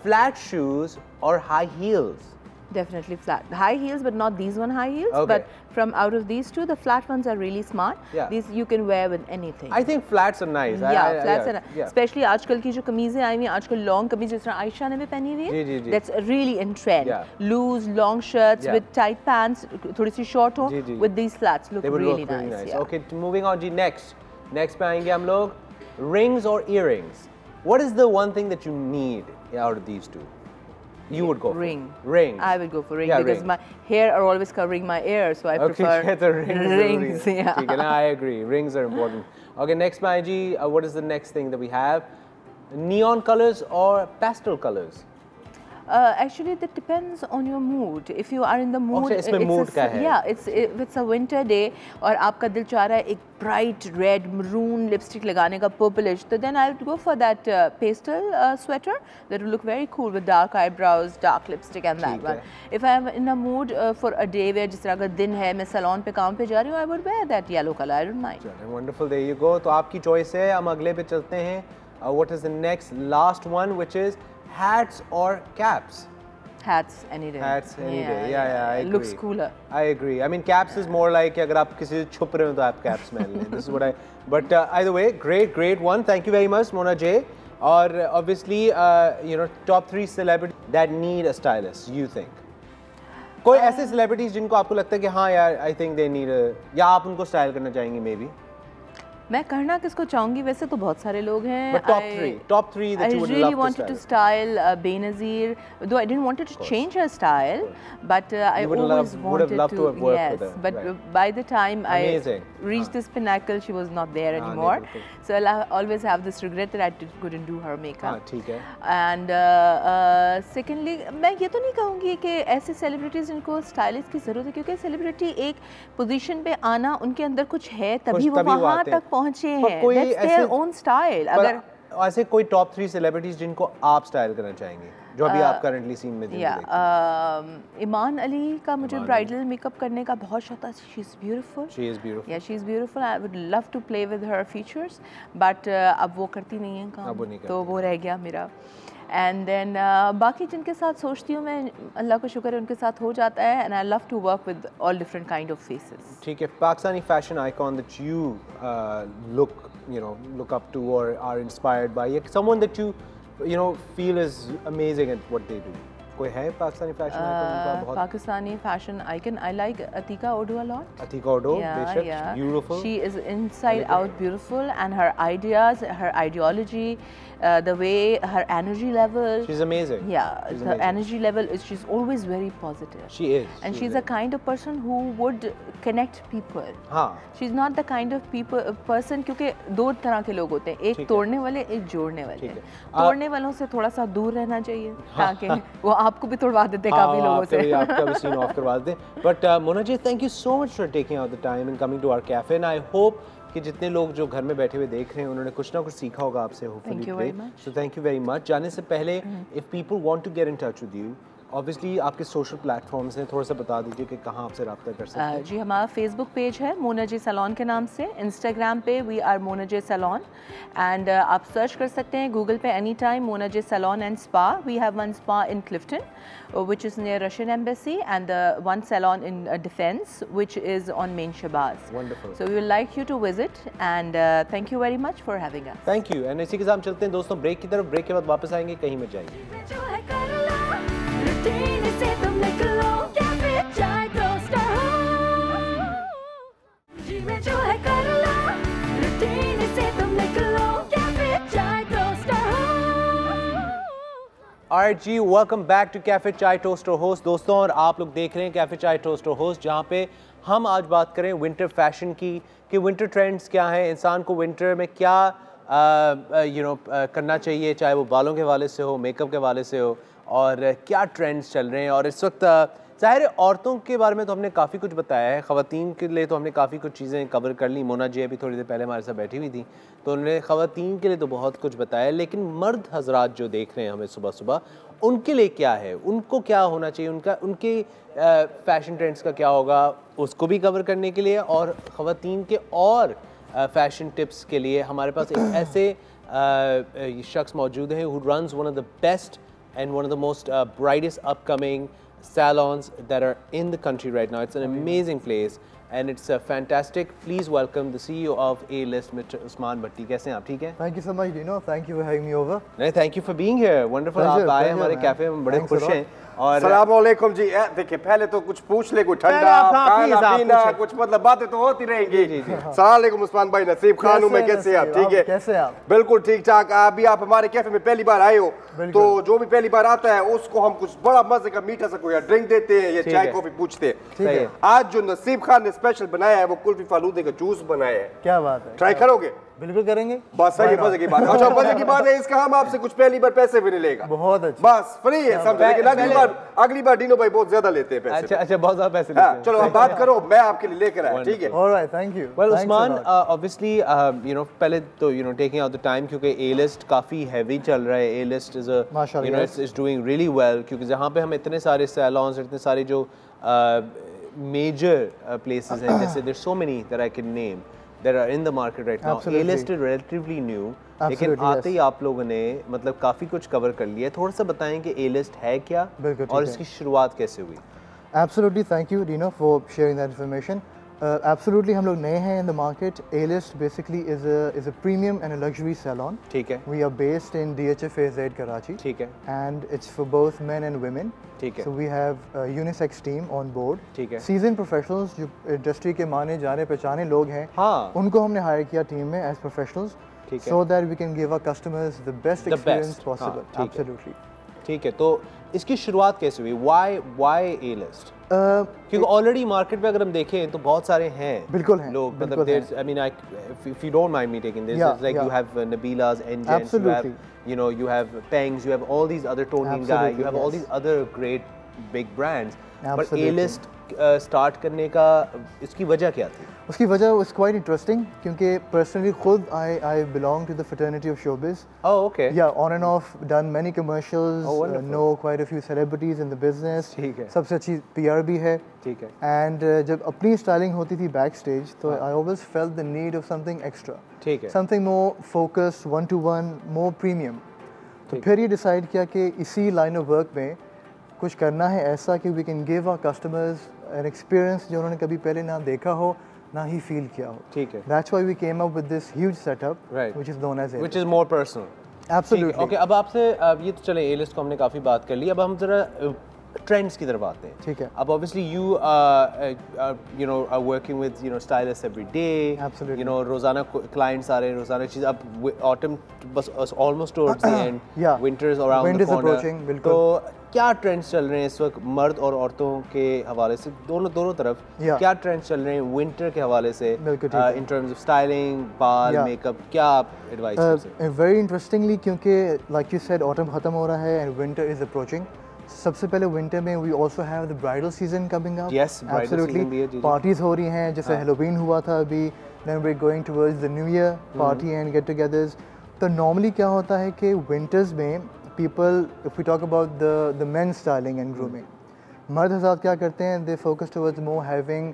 Flat shoes or high heels? Definitely flat. High heels, but not these one high heels. Okay. But from out of these two, the flat ones are really smart. Yeah. These you can wear with anything. I think flats are nice. Yeah, flats are yeah. especially आजकल की जो कमीज़ें आई हुई हैं, आजकल long कमीज़ जिस तरह आयशा ने भी पहनी हुई है, जी, जी। that's really in trend. Yeah. Loose, long shirts Yeah. with tight pants, थोड़ी सी short हो, जी, जी। with these flats look They would really look really nice. Yeah. Okay, moving on ji, next पे आएंगे हम लोग. Rings or earrings? What is the one thing that you need out of these two? You would go ring. For? Ring. I would go for ring Yeah, because ring. my hair are always covering my ears, so I Okay, prefer the rings. rings. Yeah. ठीक है ना, I agree. Rings are important. Okay, next Maiji, what is the next thing that we have? Neon colors or pastel colors? Actually, that depends on your mood. If you are in the mood, अच्छा, इसमें mood का है. Yeah, if it's a winter day और आपका दिल चाह रहा है एक bright red maroon lipstick लगाने का purplish, तो then I would go for that pastel sweater that will look very cool with dark eyebrows, dark lipstick and that ठीक one. है. If I am in a mood for a day where जिस तरह का दिन है, मैं salon पे काम पे जा रही हूँ, I would wear that yellow color. I don't mind. Wonderful, there you go. तो आपकी choice है. हम अगले पे चलते हैं. What is the next last one, which is hats or caps? Hats any day. Hats any day. Yeah, I agree. Looks cooler. I agree. I mean, caps is more like अगर आप किसी से छुप रहे हो तो आप caps पहन लें. This is what I. But either way, great one. Thank you very much, Mona J. और obviously, top 3 celebrities that need a stylist. You think? कोई ऐसे celebrities जिनको आपको लगता है कि हाँ यार, I think they need a, या आप उनको style करना चाहेंगी maybe? मैं करना किसको चाहूँगी, वैसे तो बहुत सारे लोग हैं. But top three that you would really love to wanted to style Benazir, though I didn't want her to change her style, but I would always would have wanted loved to have worked yes, with her, but right. by the time Amazing. I reached this pinnacle, she was not there नहीं, anymore. बिल्कुल. So I'll always have this regret that I couldn't do her makeup. हाँ, ठीक है. And secondly, मैं ये तो नहीं कहूँगी कि ऐसे celebrities जिनको stylist की ज़रूरत है, क्योंकि celebrity एक position पे आना उनके अंदर कुछ है, तभी वो वहाँ आते हैं. तक पहुँचे पर हैं. कोई That's their ऐसे- own style. अगर ऐसे कोई top 3 celebrities जिनको आप style करना चाहेंगे, जो अभी आप currently scene में ईमान अली का मुझे ब्राइडल मेकअप करने का बहुत शौक था. She is beautiful. She is beautiful. Yeah, she is beautiful. I would love to play with her features, but अब वो करती नहीं है काम, अब वो नहीं करती. तो वो रह गया मेरा. And then बाकी जिनके साथ सोचती हूँ मैं, अल्लाह का शुक्र है उनके साथ हो जाता है. And I love to work with all different kind of faces. ठीक है. Pakistani fashion icon that you look up to or are inspired by, someone that you feel is amazing at what they do. कोई है Pakistani fashion icon जिनको आप बहुत? Pakistani fashion icon, I like Atika Odo a lot. Atika Odo, बेशक, beautiful. She is inside out beautiful, and her ideas, her ideology, the way her energy level. She's amazing. Yeah, she's the amazing. energy level is, she's always very positive. She is. And she's a kind of person who would connect people. हाँ. She's not the kind of person, क्योंकि दो तरह के लोग होते हैं, एक तोड़ने वाले, एक जोड़ने वाले. तोड़ने वालों से थोड़ा सा दूर रहना चाहिए, ताकि वो आपको भी तोड़वा देते काफी लोगों से. आपका भी सीन ऑफ करवा देते. But Mona ji, thank you so much for taking out the time and coming to our cafe, and I hope कि जितने लोग जो घर में बैठे हुए देख रहे हैं उन्होंने कुछ ना कुछ सीखा होगा आपसे. Hopefully Thank you very much. So thank you very much. जाने से पहले if people want to get in touch with you, obviously आपके social platforms हैं, थोड़ा सा बता दीजिए कि कहाँ आपसे रब्ता कर सकते हैं. जी, हमारा फेसबुक पेज है मोना जे सैलून के नाम से. इंस्टाग्राम पे we are Mona J salon, and आप सर्च कर सकते हैं गूगल पे any time Mona J salon and spa. We have one spa in Clifton which is near Russian embassy, and one salon in Defense which is on Main Shabazz. Wonderful. So we would like you to visit, and thank you very much for having us. Thank you. And इसी के साथ हम चलते हैं दोस्तों break की तरफ. Break के बाद वापस आएंगे, कहीं मत जाइए. जो है कर लो, रूटीन से तुम निकलो, कैफे चाय टोस्टर हो. जी में जो है कर लो, रूटीन से तुम निकलो, कैफे चाय टोस्टर हो. Alright ji, welcome back to Cafe Chai Toaster Host दोस्तों, और आप लोग देख रहे हैं Cafe Chai Toaster Host, जहाँ पे हम आज बात करें विंटर फैशन की, कि विंटर ट्रेंड्स क्या हैं, इंसान को विंटर में क्या करना चाहिए, चाहे वो बालों के हवाले से हो, मेकअप के हवाले से हो, और क्या ट्रेंड्स चल रहे हैं। और इस वक्त ज़ाहिर है औरतों के बारे में तो हमने काफ़ी कुछ बताया है, ख़वातीन के लिए तो हमने काफ़ी कुछ चीज़ें कवर कर ली। मोना जी अभी थोड़ी देर पहले हमारे साथ बैठी हुई थी, तो उन्होंने ख़वातीन के लिए तो बहुत कुछ बताया, लेकिन मर्द हजरात जो देख रहे हैं हमें सुबह सुबह, उनके लिए क्या है, उनको क्या होना चाहिए, उनके फ़ैशन ट्रेंड्स का क्या होगा, उसको भी कवर करने के लिए और ख़वातीन के और फ़ैशन टिप्स के लिए हमारे पास एक ऐसे शख्स मौजूद है who runs one of the best and one of the most brightest upcoming salons that are in the country right now. It's an amazing place and it's fantastic. Please welcome the CEO of A-List, Mr. Usman Bhatti. कैसे हैं आप? ठीक हैं? Thank you so much, Dino. Thank you for having me over. नहीं, thank you for being here. Wonderful. आप आए हमारे cafe में, बड़े खुश हैं। और सलामुअलैकुम जी। देखिए पहले तो कुछ पूछ ले, कोई ठंडा खाना पीना कुछ, मतलब बातें तो होती रहेंगी। सलामुअलैकुम उस्मान भाई, नसीब खान हूं मैं, कैसे आप? ठीक है, कैसे आप? बिल्कुल ठीक ठाक। अभी आप हमारे कैफे में पहली बार आए हो, तो जो भी पहली बार आता है उसको हम कुछ बड़ा मजे का मीठा सा कोई ड्रिंक देते हैं या चाय कॉफी पूछते हैं। आज जो नसीब खान ने स्पेशल बनाया है वो कुल्फी फालूदे का जूस बनाया है। क्या बात है, ट्राई करोगे? बिल्कुल करेंगे। बस सही, मजे की बात। अच्छा मजे की बात है, इसका हम आपसे कुछ पहली बार पैसे भी नहीं लेगा, बहुत अच्छा, बस फ्री है समझे। लेकिन अगली बार डीनो भाई बहुत ज्यादा लेते हैं पैसे। अच्छा, बहुत ज्यादा पैसे लेते हैं। चलो अब बात करो, मैं आपके लिए लेकर आया। ठीक है, alright, thank you. Well Usman, obviously you know पहले तो you know taking out the time, क्योंकि ए लिस्ट काफ़ी हैवी चल रहा है। A list is you know it's doing really well, क्योंकि जहाँ पे हम इतने सारे सैलॉन्स, इतने सारे जो मेजर प्लेसेस हैं, जैसे there so many that I can name that are in the market right now. A-List is relatively new, लेकिन आते ही आप लोगों ने मतलब काफ़ी कुछ कवर कर लिया है। थोड़ा सा बताएं कि A-List है क्या और इसकी शुरुआत कैसे हुई? Absolutely, thank you, Dino, for sharing that information. Absolutely, हम लोग नए हैं in the market. A-List basically is a premium and a luxury salon. ठीक है। We are based in DHFAZ Karachi. ठीक है। And it's for both men and women. ठीक है। So we have a unisex team on board. ठीक है। Seasoned professionals जो industry के माने जाने पहचाने लोग हैं, हाँ, उनको हमने हायर किया टीम में as professionals. ठीक है। So that we can give our customers the best experience possible. हाँ, Absolutely. ठीक है, तो इसकी शुरुआत कैसे हुई? Why A-List? क्योंकि ऑलरेडी मार्केट पे अगर हम देखें तो बहुत सारे हैं, बिल्कुल हैं लोग, मतलब I mean if you don't mind me taking this, it's like you have Nabila's, Engines, you have you know you have Pengs, you have all these other Tony and Guy, you have all these other great big brands, but A-List start करने का इसकी वजह क्या थी? उसकी वजह was quite interesting क्योंकि personally खुद I belong to the fraternity of showbiz. Oh, okay. Yeah, on and off done many commercials, know quite a few celebrities in the business. ठीक है। सबसे अच्छी PR भी है। ठीक है। And जब अपनी styling होती थी backstage, तो I always felt the need of something extra. ठीक है। Something more focused, one-to-one, more premium. तो फिर ये decide किया कि इसी line of work में कुछ करना है ऐसा कि we can give our customers an experience जो उन्होंने कभी पहले ना देखा हो ना ही फील किया हो। ठीक है। That's why we came up with this huge setup, right, which is known as A-List. Which is more personal. Absolutely. Okay, अब आपसे ये तो चले A-List को हमने काफ़ी बात कर ली, अब हम जरा ट्रेंड्स की तरफ आते हैं। ठीक है। अब obviously you you know are working with you know stylists every day. Absolutely. You know रोज़ाना clients आ रहे हैं, रोज़ाना चीज़, अब autumn बस almost towards the end. Yeah. Winter is around Winter the is corner. approaching, बिल्कुल। तो क्या ट्रेंड्स चल रहे हैं इस वक्त मर्द और औरतों के हवाले से, दोनों तरफ क्या ट्रेंड्स चल रहे हैं विंटर के हवाले से, इन टर्म्स ऑफ स्टाइलिंग, बाल, मेकअप, क्या आप एडवाइस कर सकते हैं? वेरी इंटरेस्टिंगली क्योंकि लाइक यू सेड ऑटम खत्म हो रहा है एंड विंटर इज अप्रोचिंग। सबसे पहले विंटर में we also have the bridal season coming up. Yes, bridal season भी है। पार्टीज हो रही हैं, जैसे हैलोवीन हुआ था अभी, then we are going towards the new year party and get togethers. तो नॉर्मली क्या होता है कि विंटर्स में people, if we talk about the men's styling and grooming, मर्द हज़रात क्या करते हैं, they focus towards more having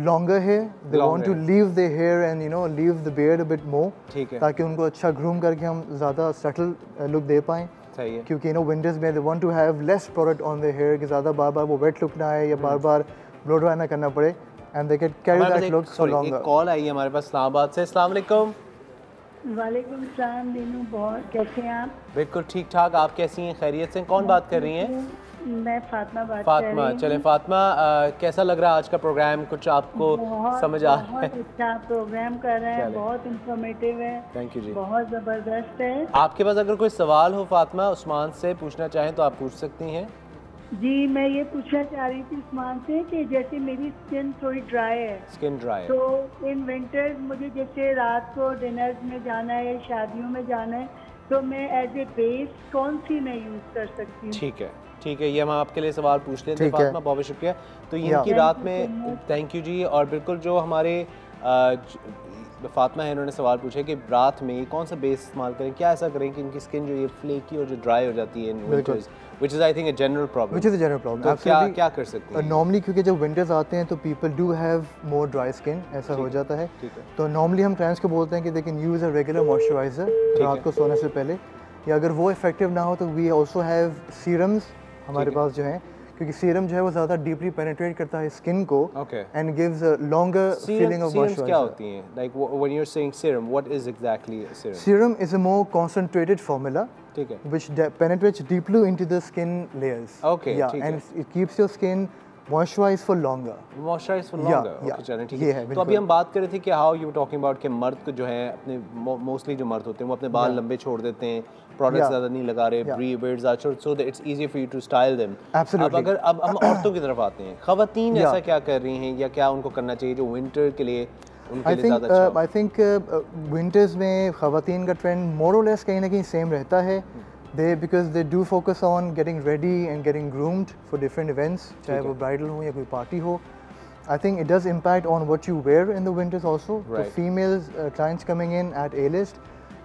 longer hair, they want to leave their hair and you know leave the beard a bit more, ताकि उनको अच्छा groom करके हम ज़्यादा subtle look दे पाएँ। सही है। क्योंकि you know winters में they want to have less product on their hair कि ज़्यादा बार-बार वो wet look ना आए या बार-बार blow dry ना करना पड़े, and they can carry that look for longer। एक कॉल आई है हमारे पास इस्लामाबाद से। अस्सलाम वालेकुम। वालेकुम सलाम दीनू, बहुत कैसे हैं आप? बिल्कुल ठीक ठाक, आप कैसी हैं? खैरियत से? कौन बात कर रही हैं? मैं फातिमा बात फातिमा, कर रही हूँ। चलें फातिमा, कैसा लग रहा है आज का प्रोग्राम? कुछ आपको समझ आ रहा है? बहुत अच्छा प्रोग्राम कर रहे हैं, बहुत इंफॉर्मेटिव है। थैंक यू जी, बहुत ज़बरदस्त है। आपके पास अगर कोई सवाल हो फातिमा, उस्मान से पूछना चाहें तो आप पूछ सकती हैं। जी, मैं ये पूछना चाह रही थी उस्मान से कि जैसे मेरी स्किन थोड़ी ड्राई है, स्किन ड्राई, तो इन विंटर्स मुझे जैसे रात को डिनर्स में जाना है, शादियों में जाना है, तो मैं एज ए बेस कौन सी मैं यूज़ कर सकती हूँ? ठीक है, ये हम आपके लिए सवाल पूछ लेते हैं फातिमा, बहुत बहुत शुक्रिया। तो इनकी रात में थैंक यू जी। और बिल्कुल जो हमारे फातिमा है, उन्होंने सवाल पूछा कि रात में कौन सा बेस इस्तेमाल करें, क्या ऐसा करें कि इनकी स्किन जो ये फ्लेकी और जो ड्राई हो जाती है in winters, which is I think a general problem. Which is a general problem. तो क्या कर सकते हैं नॉर्मली? क्योंकि जब विंटर्स आते हैं तो people do have more dry skin, ऐसा हो जाता है। तो नॉर्मली हम क्लाइंट्स को बोलते हैं कि they can use a regular moisturiser रात को सोने से पहले, या अगर वो इफेक्टिव ना हो तो वी आल्सो हैव सीरम्स हमारे पास जो हैं, क्योंकि सीरम जो है वो ज़्यादा डीपली पेनिट्रेट करता है स्किन को and gives a longer feeling of moisturiser. क्या होती हैं? Like when you are saying serum, what is exactly a serum? Serum is a more concentrated formula which penetrates deeply into the skin layers. Okay, and it keeps your skin moisturized for longer. Moisturized for longer. Okay, चलें ठीक है। तो अभी हम बात कर रहे थे कि हाउ यू टॉकिंग अबाउट कि मर्द को जो है अपने मोस्टली जो मर्द होते हैं वो अपने बाल लंबे छोड़ देते हैं, प्रोडक्ट्स ज़्यादा नहीं लगा रहे, beards are short, so that it's easier for you to style them. Absolutely. अब हम औरतों की तरफ आते हैं, ख़वातीन ऐसा क्या कर रही हैं या क्या उनको करना चाहिए जो विंटर के लिए उनके लिए ज़्यादा अच्छा हो? I think winters में ख़वातीन का ट्रेंड more or less कहीं ना कहीं सेम रहता है। because they do focus on getting ready and getting groomed for different events, चाहे वो bridal हो या कोई party हो. I think it does impact on what you wear in the winters also. The females clients coming in at A-list,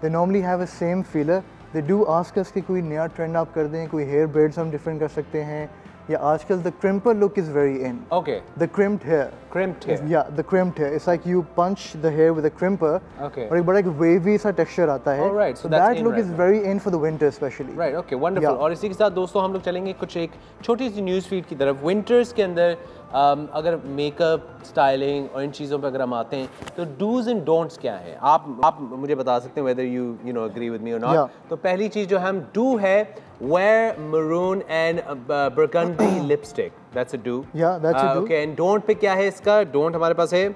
they normally have a same feeler. They do ask us कि कोई नया trend आप कर दें, कोई hair breads हम different कर सकते हैं, या आजकल the crimper look is very in. Okay. The crimped hair. Crimped hair. Yeah, the crimped hair. It's like you punch the hair with a crimper. Okay. और एक बड़ा एक wavy सा texture आता है. All right. So that look is very in for the winter especially. Right. Okay. Wonderful. और इसी के साथ दोस्तों हम लोग चलेंगे कुछ एक छोटी सी न्यूज़ फीड की तरफ। विंटर्स के अंदर अगर मेकअप, स्टाइलिंग और इन चीज़ों पे अगर हम आते हैं तो डूज एंड डोंट्स क्या हैं? आप मुझे बता सकते हैं whether you know agree with me और नॉट। तो पहली चीज़ जो हम डू है, wear maroon and burgundy lipstick. That's a do. Yeah, that's a do. Okay, and don't पे क्या है इसका? Don't हमारे पास है,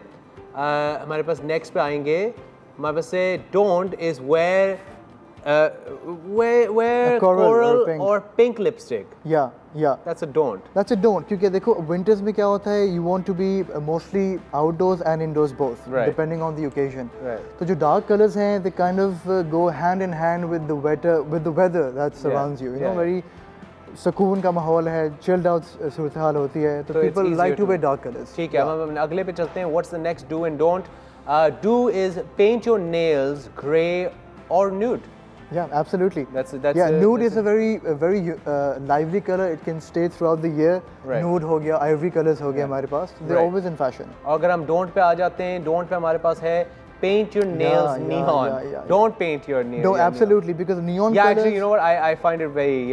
हमारे पास next पे आएंगे, हमारे पास है don't is wear coral or pink lipstick. Yeah. That's a don't. That's a don't. क्योंकि देखो winters में क्या होता है, you want to be mostly outdoors and indoors both, depending on the occasion. तो जो dark colors हैं, they kind of go hand in hand with the weather that surrounds you. You know, very सुकून का माहौल है, chilled out सूरत हाल होती है, तो people like to wear dark colors. ठीक है, हम अगले पे चलते हैं. What's the next do and don't? Do is paint your nails grey or nude. Yeah, absolutely. That's nude is a very lively color. It can stay throughout the year. Nude हो गया, ivory colors हो गया हमारे पास. They're always in fashion. और अगर हम don't पे आ जाते हैं, don't पे हमारे पास है paint your nails neon. Don't paint your nails. No, absolutely, because neon colors. Actually, you know what? I find it very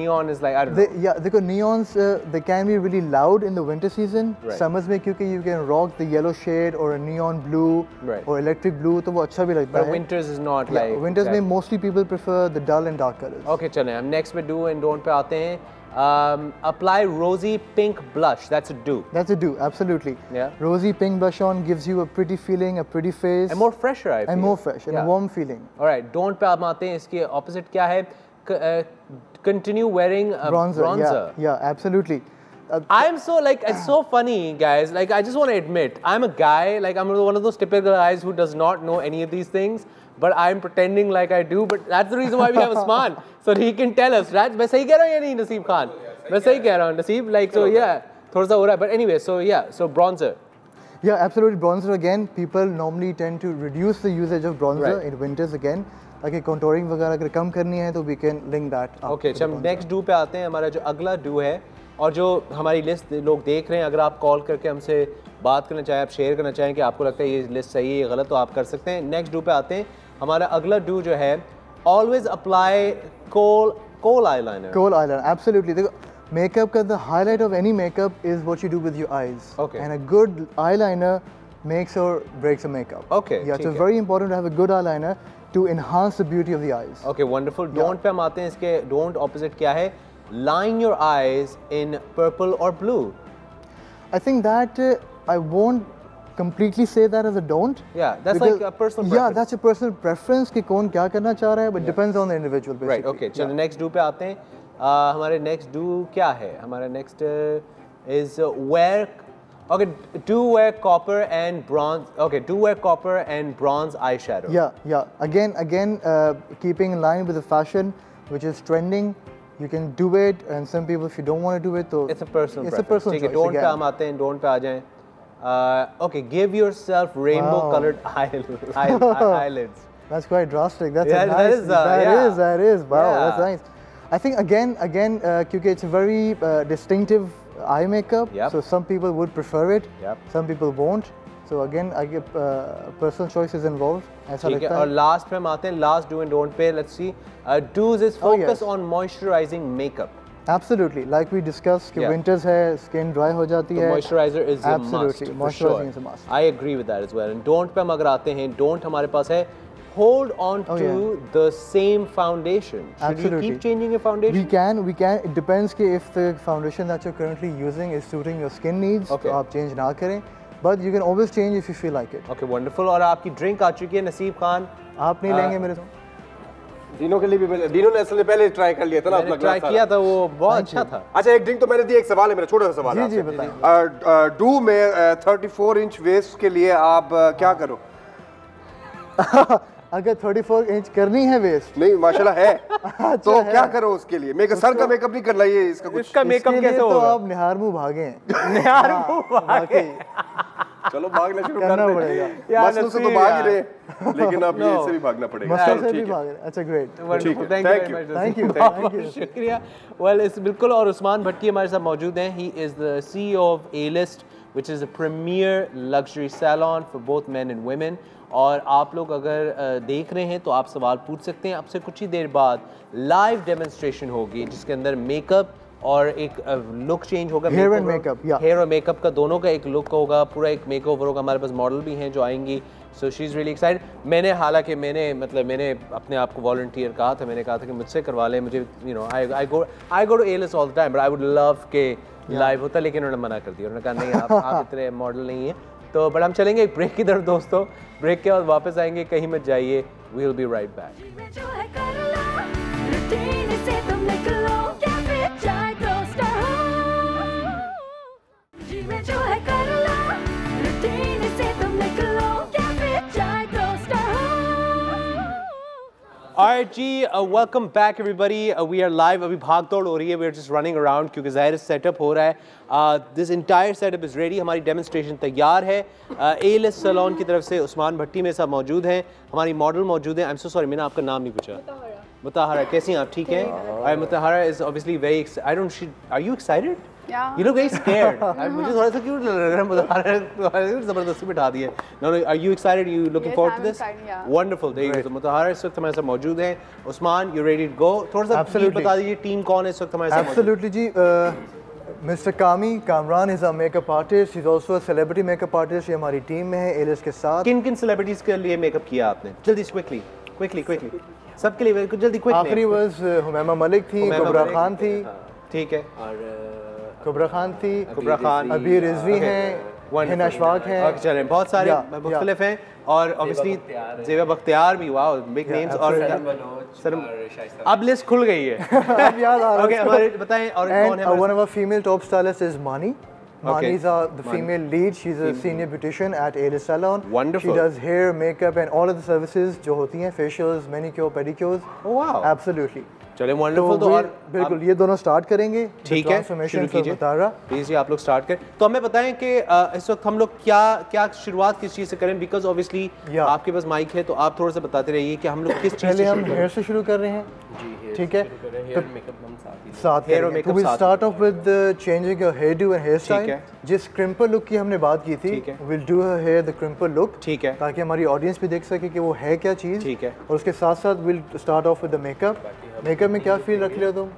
neon is like I don't know. Because neons they can be really loud in the winter season. Summers में क्योंकि you can rock the yellow shade or a neon blue or electric blue, तो वो अच्छा भी लगता है. But winters is not like. Winters में mostly people prefer the dull and dark colors. Okay, चलें हम next पे do and don't पे आते हैं. Apply rosy pink blush. That's a do. That's a do, absolutely. Yeah. Rosy pink blush on gives you a pretty feeling, a pretty face. And more fresher, I feel. And more fresh, and a warm feeling. All right. Don't पे आप आते हैं. इसके opposite क्या है? Continue wearing bronzer. Yeah, absolutely. I'm so like it's so funny, guys. Like I just want to admit, I'm a guy. Like I'm one of those typical guys who does not know any of these things. But I'm pretending like I do. But that's the reason why we have Usman, so he can tell us, right? मैं सही कह रहा हूँ या नहीं, नसीब खान? मैं सही कह रहा हूँ, नसीब. Like so, yeah, थोड़ा सा हो रहा है. But anyway, so yeah, so bronzer. Yeah, absolutely. Bronzer again. People normally tend to reduce the usage of bronzer in winters again. ताकि contouring वगैरह अगर कम करनी है तो we can link that. Okay, हम next do पे आते हैं. हमारा जो अगला do है और जो हमारी लिस्ट लोग देख रहे हैं, अगर आप कॉल करके हमसे बात करना चाहें, आप शेयर करना चाहें कि आपको लगता है ये लिस्ट सही है या गलत, तो आप कर सकते हैं. नेक्स्ट डू पे आते हैं. हमारा अगला डू जो है, ऑलवेज अप्लाई कोल आईलाइनर. कोल आईलाइनर, एब्सोल्युटली. देखो मेकअप का the highlight of any makeup is what you do with your eyes. And a good eyeliner makes or breaks a makeup. Okay. Yeah, so it's very important to have a good eyeliner to enhance the beauty of the eyes. Okay, wonderful. Don't पे हम आते हैं. इसके don't opposite क्या है? Line your eyes in purple or blue. I think that I won't completely say that as a don't. Yeah, that's like a personal preference. Yeah, that's a personal preference कि कौन क्या करना चाह रहा है, but depends on the individual basically. Right. Okay. चलो next do पे आते हैं. हमारे next do क्या है? हमारा next is Okay, do wear copper and bronze. Okay, do wear copper and bronze eyeshadow. Yeah. Again, keeping in line with the fashion, which is trending. You can do it, and some people, if you don't want to do it, so it's a personal it's preference. a personal choice. Don't पे हम आते हैं, don't पे आ जाएं. Okay, give yourself rainbow-colored eyelids. That's quite drastic. That's Yeah, a nice. That is. Wow, that's nice. I think again, because it's a very distinctive eye makeup. Yep. So some people would prefer it. Yep. Some people won't. So again, I give personal choices involved. ऐसा ठीक है. लगता है. और last पे हम आते हैं. Last do and don't पे. Let's see. Do's is focus on moisturizing makeup. Absolutely, like we discussed, कि Yeah. winters है, skin dry हो जाती The है. moisturizer is a must. Absolutely, for moisturizing sure. is a must. I agree with that as well. And don't पे हम अगर आते हैं, don't हमारे पास है. Hold on to the same foundation. Should Absolutely. you keep changing your foundation? We can. It depends कि if the foundation that you're currently using is suiting your skin needs, Okay. तो आप change ना करें. But you can always change if you feel like it. Okay, wonderful. और आपकी drink आ चुकी है, नसीब खान. आप नहीं लेंगे मेरे से? दिनों के लिए भी दिनों ने असल में पहले ट्राई कर लिया था ना. मैंने ट्राई किया था, वो बहुत अच्छा था. अच्छा, एक ड्रिंक तो मैंने दी. एक सवाल है मेरा, छोटा सा सवाल है. जी बताएं. डू में 34 इंच वेस्ट के लिए आप क्या करो? अगर 34 इंच करनी है वेस्ट, नहीं माशाल्लाह है. तो क्या करो उसके लिए? मेकअप, सर का मेकअप नहीं करना, ये इसका कुछ. इसका मेकअप कैसे तो होगा? आप निहार मुंह भागे. निहार मुंह भागे. चलो भागना शुरू करना कर पड़ेगा. मसलों से तो भाग ही रहे, लेकिन अब ये इससे भी भागना पड़ेगा. मसल से भी भागे. अच्छा, ग्रेट. Wonderful. Thank you. बहुत शुक्रिया. Well, इस बिल्कुल. और उस्मान भट्टी हमारे साथ मौजूद हैं. He is the CEO of A-List, which is a premier luxury salon for both men and women. और आप लोग अगर देख रहे हैं तो आप सवाल पूछ सकते हैं. आपसे कुछ ही देर बाद लाइव डेमोन्स्ट्रेशन होगी जिसके अंदर मेकअप और एक लुक चेंज होगा. हेयर एंड मेकअप, या हेयर और मेकअप का दोनों का एक लुक होगा, पूरा एक मेकओवर होगा. हमारे पास मॉडल भी हैं जो आएंगी. So she is really excited. मैंने मैंने अपने आप को वॉलंटियर कहा था. मैंने कहा था कि मुझसे करवा लें. मुझे I go to A-List all the time, but I would love के लाइव होता, लेकिन उन्होंने मना कर दिया. उन्होंने कहा नहीं, आप इतने मॉडल नहीं हैं. तो बट हम चलेंगे एक ब्रेक की तरफ दोस्तों. ब्रेक के बाद वापस आएंगे. कहीं मत जाइए. We will be right back. जो है कर लो, रूटीन से तुम निकलो, क्या फिर चाहे दोस्त हो। जी में जो है कर लो, रूटीन से तुम निकलो, क्या फिर चाहे दोस्त हो। Alright ji, welcome back everybody. We are live. अभी भाग दौड़ हो रही है. We are just running around क्योंकि ज़ाहिर सेटअप हो रहा है. This entire setup is ready. हमारी डेमोन्स्ट्रेशन तैयार है. A-List सैलून की तरफ से उस्मान भट्टी मेरे साथ मौजूद हैं. हमारी मॉडल मौजूद है. I'm so sorry, मैंने आपका नाम नहीं पूछा. मुताहरा, कैसी हैं आप? ठीक हैं. मुताहरा is obviously very excited. Are you excited? Yeah. You look very scared. मुझे थोड़ा सा क्यों लग रहा है मुताहरा ज़बरदस्ती बिठा दी है. No, are you excited? You looking forward to this? Excited, yeah. Wonderful. There you go. तो मुताहरा इस वक्त हमारे साथ मौजूद हैं. Usman, you ready to go? थोड़ा सा बता दीजिए टीम कौन है इस वक्त हमारे साथ? Absolutely ji. Mr. Kamran is our makeup artist. He's also a celebrity makeup artist. ये हमारी टीम में है A-List के साथ. किन सेलिब्रिटीज के लिए मेकअप किया आपने? जल्दी quickly. सबके लिए जल्दी quick. आखिरी was हुमैमा मलिक थी, कुबरा खान थी. ठीक है. कुबरा खान थी, अबीर रिजवी हैं, हिना अशफाक हैं. चलें, बहुत सारे मुख्तलिफ हैं. और ऑब्वियसली ज़ेबा बख्तियार भी. Wow, big names. और अब लिस्ट खुल गई है. अब याद आ रहा है. ओके, हमारे बताएं. और कौन है? One of our female top stylists is Mani. Mani is the female lead. She's a senior beautician at A-List Salon. Wonderful. She does hair, makeup and all of the services जो होती हैं, facials, manicure, pedicures. Oh wow. Absolutely. चले, wonderful. तो और बिल्कुल ये दोनों start करेंगे. ठीक है, शुरू कीजिए. प्लीज जी आप लोग स्टार्ट करें. तो हमें बताएं कि इस वक्त हम लोग क्या शुरुआत किस चीज़ से करें? बिकॉज ऑब्वियसली आपके पास माइक है तो आप थोड़ा सा बताते रहिए कि हम लोग किस चीज़ से. हम हेयर से शुरू कर रहे हैं. ठीक है, साथ hair we start off with changing your hairdo and hairstyle. जिस क्रिम्पल लुक की हमने बात की थी, will do her hair the crimple look. ठीक है, ताकि हमारी ऑडियंस भी देख सके कि वो है क्या चीज़. ठीक है. और उसके साथ साथ will start off with the makeup. Makeup में क्या फील रख लिया तुम?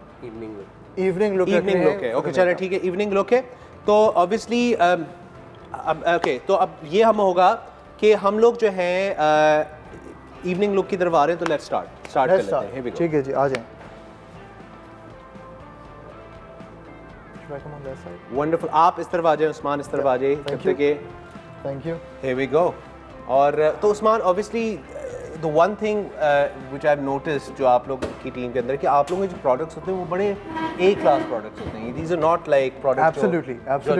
इवनिंग लुक है. ओके चलो ठीक है, इवनिंग लुक है. तो ऑब्वियसली ओके, तो अब ये हम होगा कि हम लोग जो है इवनिंग लुक की तरफ आ रहे हैं. तो लेट्स स्टार्ट कर लेते हैं. ठीक है जी, आ जाएं. वंडरफुल. आप इस तरफ आ जाएं, उस्मान इस तरफ आ जाइए. Thank you. Here we go. और तो Usman obviously the one thing which I have noticed जो आप लोग की टीम के अंदर कि आप लोगों के जो प्रोडक्ट्स होते हैं वो बड़े ए क्लास प्रोडक्ट्स होते हैं, these are not like products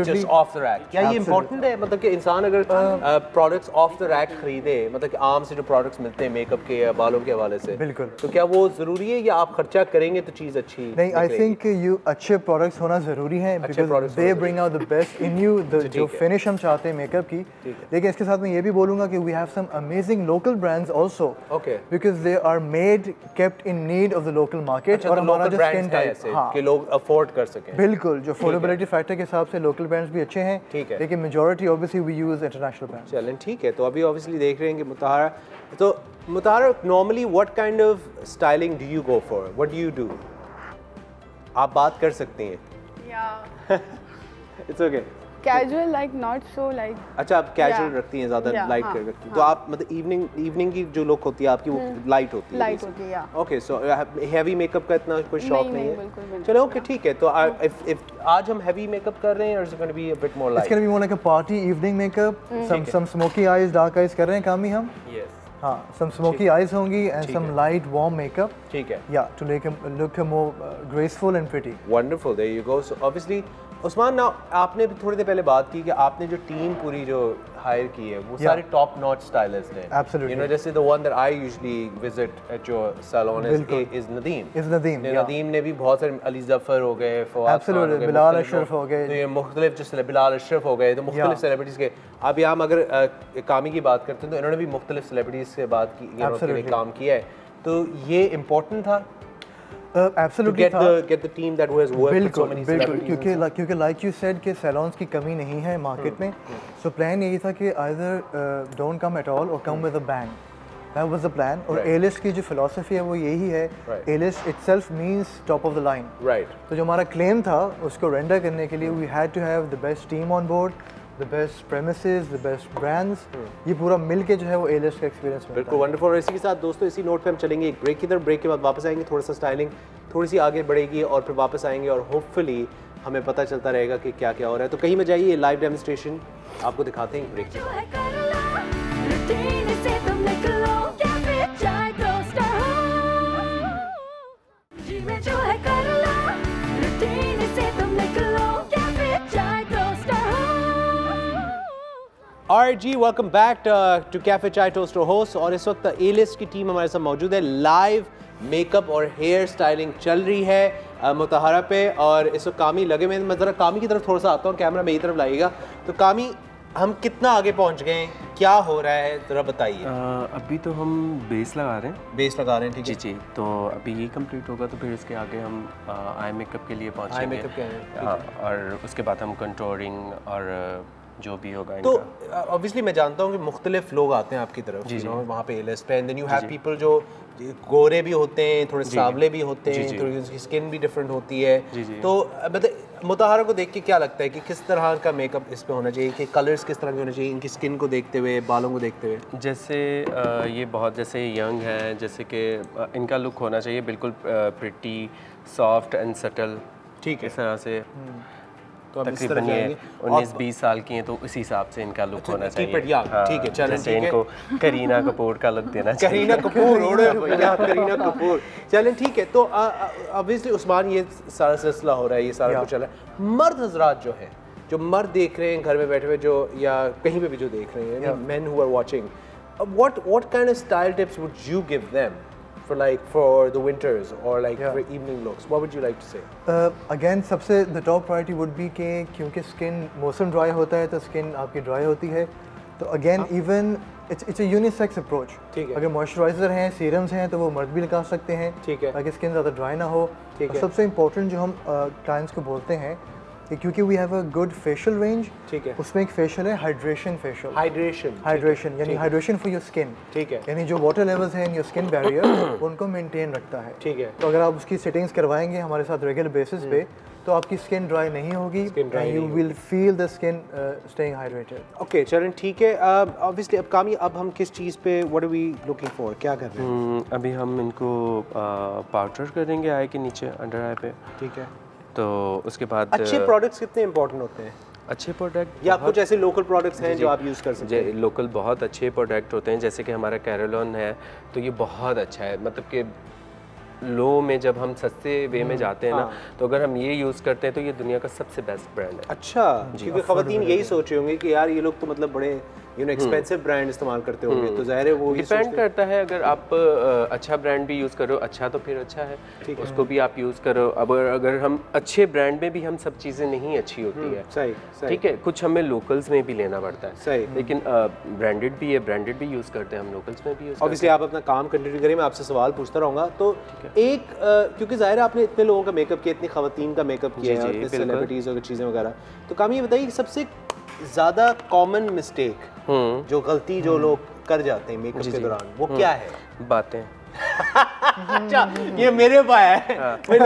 just off the rack. क्या ये इंपॉर्टेंट है, मतलब कि इंसान अगर प्रोडक्ट्स ऑफ द रैक खरीदे, मतलब कि आम से जो प्रोडक्ट्स मिलते हैं मेकअप के या बालों के हवाले से, बिल्कुल, तो क्या वो ज़रूरी है या आप खर्चा करेंगे तो चीज़ अच्छी नहीं? आई थिंक यू अच्छे प्रोडक्ट्स होना ज़रूरी है, because they bring out the best in you, जो फिनिश हम चाहते हैं मेकअप की। लेकिन इसके साथ मैं ये भी बोलूँगा कि we have some amazing local brands also, because they are made kept in need of the local market. और हमारा जो स्किन टाइप कि लोग अफोर्ड कर सकें, बिल्कुल, जो अफोर्डेबिलिटी फैक्टर के हिसाब से लोकल ब्रांड्स भी अच्छे हैं, लेकिन majority obviously we use international brands. चलें ठीक है, तो अभी ऑब्वियसली देख रहे हैं कि मुताहरा, तो Mutahara normally what kind of styling do you go for, what do you do? आप बात कर सकती हैं। It's okay. Casual, like not so like. अच्छा, आप कैजुअल रखती हैं, ज़्यादा लाइट कर रखती हैं, तो आप मतलब इवनिंग की जो लुक होती है आपकी वो लाइट होती है? लाइट होती है। ओके, सो हैवी मेकअप का इतना कोई शौक नहीं है? चलो ओके ठीक है, तो इफ आज हम हैवी मेकअप कर रहे हैं, और it's gonna be a bit more light? It's gonna be more like a party evening makeup, some smoky eyes, dark eyes कर रहे हैं कामी हम। यस, हाँ, सम स्मोकी आईज होंगी and some light warm makeup. ठीक है, या to make him look more graceful and pretty. Wonderful, there you go. So obviously Usman, ना आपने भी थोड़ी देर पहले बात की कि आपने जो टीम पूरी जो हायर की है वो सारे टॉप नॉच स्टाइलिस्ट हैं। Absolutely. You know, जैसे the one that I usually visit at your salon is Nadeem. Nadeem ने भी बहुत सारे, अली जफर हो गए, फवाद खान हो गए, बिलाल अशरफ हो गए, तो ये मुख्तलिफ जो बिलाल अशरफ हो गए, तो मुख्तलिफ सेलिब्रिटीज़ के। अभी हम अगर कामी की बात करते हैं तो इन्होंने भी मुख्तलिफ सेलिब्रिटीज़ से बात की, काम किया है, तो ये इम्पोर्टेंट था Absolutely, get the team that was worked with so many celebrities. क्योंकि like you said कि salons की कमी नहीं है मार्केट में, so plan यही था कि either don't come at all or come with a bang. That was the plan. और A-list की जो philosophy है वो यही है, A-list itself means top of the line. Right. तो जो हमारा claim था उसको render करने के लिए we had to have the best team on board, the best premises, the best brands. ये पूरा मिल के जो है वो A-list का एक्सपीरियंस मिलता है। बिल्कुल वंडरफुल। और इसी के साथ दोस्तों, इसी नोट पे हम चलेंगे एक ब्रेक की तरफ। ब्रेक के बाद वापस आएंगे, थोड़ा सा स्टाइलिंग थोड़ी सी आगे बढ़ेगी और फिर वापस आएंगे और होपफुली हमें पता चलता रहेगा कि क्या क्या हो रहा है। तो कहीं में जाइए, लाइव डेमोन्स्ट्रेशन आपको दिखाते हैं ब्रेक के बाद। जी, welcome back to cafe chai toaster host. और इस वक्त A-list की टीम हमारे साथ मौजूद है। लाइव मेकअप और हेयर स्टाइलिंग चल रही है मुताहरा पे, और इस वक्त कामी लगे में। मैं ज़रा कामी की तरफ थोड़ा सा आता हूँ, कैमरा मेरी तरफ लाइएगा। तो कामी, हम कितना आगे पहुँच गए, क्या हो रहा है, ज़रा बताइए। अभी तो हम बेस लगा रहे हैं। बेस लगा रहे हैं, ठीक है जी। तो अभी ये कंप्लीट होगा तो फिर इसके आगे हम आई मेकअप के लिए पहुँचेंगे। आई मेकअप के लिए, और उसके बाद हम कंटूरिंग और जो भी होगा। तो ऑब्वियसली मैं जानता हूँ कि मुख्तलिफ लोग आते हैं आपकी तरफ, जी, वहाँ पे A-list पे, and then you have people जो गोरे भी होते हैं, थोड़े सांवले भी होते हैं, थोड़ी उनकी स्किन भी डिफरेंट होती है। तो मतलब मुताहरा को देख के क्या लगता है कि किस तरह का मेकअप इस पे होना चाहिए, कि कलर्स किस तरह के होने चाहिए, इनकी स्किन को देखते हुए, बालों को देखते हुए? जैसे ये बहुत जैसे यंग है, जैसे कि इनका लुक होना चाहिए बिल्कुल प्रिटी, सॉफ्ट एंड सटल, ठीक है, इस तरह से। तो तकरीबन ये 19-20 साल की हैं, तो उसी हिसाब से इनका लुक होना चाहिए। ठीक है, चलें, जैसे इनको करीना कपूर का लुक देना चाहिए। करीना कपूर, चलें ठीक है। तो ऑब्वियसली उस्मान, ये सारा सिलसिला हो रहा है, ये सारा कुछ चल रहा है। मर्द हजरात जो हैं, जो मर्द देख रहे हैं घर में बैठे हुए, जो या कहीं पे भी जो देख रहे हैं, men who are watching, what kind of style tips would you give them for the winters or for evening looks? What would you like to say? Again, सबसे the top priority would be कि क्योंकि skin मौसम dry होता है तो skin आपकी dry होती है, तो again even it's a unisex approach. ठीक है। अगर मॉइस्चराइजर हैं, सीरम्स हैं, तो वो मर्द भी लगा सकते हैं, ठीक है, ताकि स्किन ज़्यादा ड्राई ना हो। ठीक है। सबसे इम्पोर्टेंट जो हम क्लाइंट्स को बोलते हैं कि क्योंकि we have a good facial range, ठीक है, उसमें एक फेशियल है हाइड्रेशन फेशियल। हाइड्रेशन यानी हाइड्रेशन फॉर योर स्किन, ठीक है, यानी जो वाटर लेवल्स हैं इन योर स्किन बैरियर उनको मेंटेन रखता है, ठीक है। तो अगर आप उसकी सेटिंग्स करवाएंगे हमारे साथ रेगुलर बेसिस पे, तो आपकी स्किन ड्राई नहीं होगी, you will feel the skin staying hydrated. Okay, चलें ठीक है। ऑब्वियसली अब कामी, अब हम किस चीज़ पे, what are we looking for, क्या कर रहे हैं? अभी हम इनको पाउडर करेंगे आई के नीचे, अंडर आई पे, ठीक है। तो उसके बाद अच्छे प्रोडक्ट्स कितने इंपॉर्टेंट होते हैं? अच्छे प्रोडक्ट या कुछ ऐसे लोकल प्रोडक्ट्स हैं जो आप यूज़ कर सकते हैं? लोकल बहुत अच्छे प्रोडक्ट होते हैं, जैसे कि हमारा कैरोलॉन है, तो ये बहुत अच्छा है, मतलब कि लो में जब हम सस्ते वे में जाते हैं ना, तो अगर हम ये यूज़ करते हैं तो ये दुनिया का सबसे बेस्ट ब्रांड है। अच्छा, क्योंकि ख़वातीन यही सोच रहे होंगे कि यार ये लोग तो मतलब बड़े एक्सपेंसिव ब्रांड इस्तेमाल करते होंगे, तो ज़ाहिर है वो डिपेंड करता है। अगर आप अच्छा ब्रांड भी यूज़ करो अच्छा तो फिर अच्छा है, उसको भी आप यूज़ करो। अब अगर हम अच्छे ब्रांड में भी हम सब चीज़ें नहीं अच्छी होती है, सही ठीक है, कुछ हमें लोकल्स में भी लेना पड़ता है, सही, लेकिन ब्रांडेड भी है, ब्रांडेड भी यूज़ करते हैं हम, लोकल्स में भी यूज़। ऑब्वियसली आप अपना काम कंटिन्यू करें, मैं आपसे सवाल पूछता रहूँगा। तो एक क्योंकि ज़ाहिर है आपने इतने लोगों का मेकअप किया, इतनी ख़वातीन का मेकअप किया है, सेलिब्रिटीज़ और चीज़ें वगैरह, तो काम ये बताइए सबसे ज़्यादा कॉमन मिस्टेक जो गलती जो लोग कर जाते हैं मेकअप के दौरान, वो क्या है? बातें। अच्छा, ये मेरे पे आया है, मुझ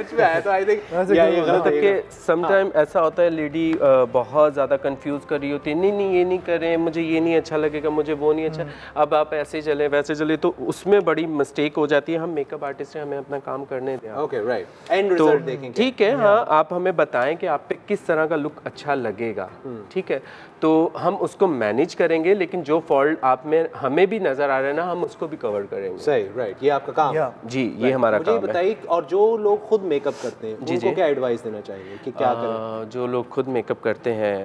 पे आया, तो आई थिंक ये गलत है। समटाइम ऐसा होता है, लेडी बहुत ज़्यादा कंफ्यूज कर रही होती है, नहीं ये नहीं करें, मुझे ये नहीं अच्छा लगेगा, मुझे वो नहीं अच्छा, अब आप ऐसे चले वैसे चले, तो उसमें बड़ी मिस्टेक हो जाती है। हम मेकअप आर्टिस्ट हैं, हमें अपना काम करने दें। ओके, राइट, एंड रिजल्ट देखेंगे, ठीक है। हाँ, आप हमें बताएं कि आप पे किस तरह का लुक अच्छा लगेगा, ठीक है, तो हम उसको मैनेज करेंगे, लेकिन जो फॉल्ट आप में हमें भी नज़र आ रहा है ना, हम उसको भी कवर करेंगे। सही, राइट, ये आपका काम है जी, ये हमारा काम है। मुझे बताइए, और जो लोग खुद मेकअप करते हैं उनको क्या एडवाइस देना चाहिए कि क्या करें? जो लोग खुद मेकअप करते हैं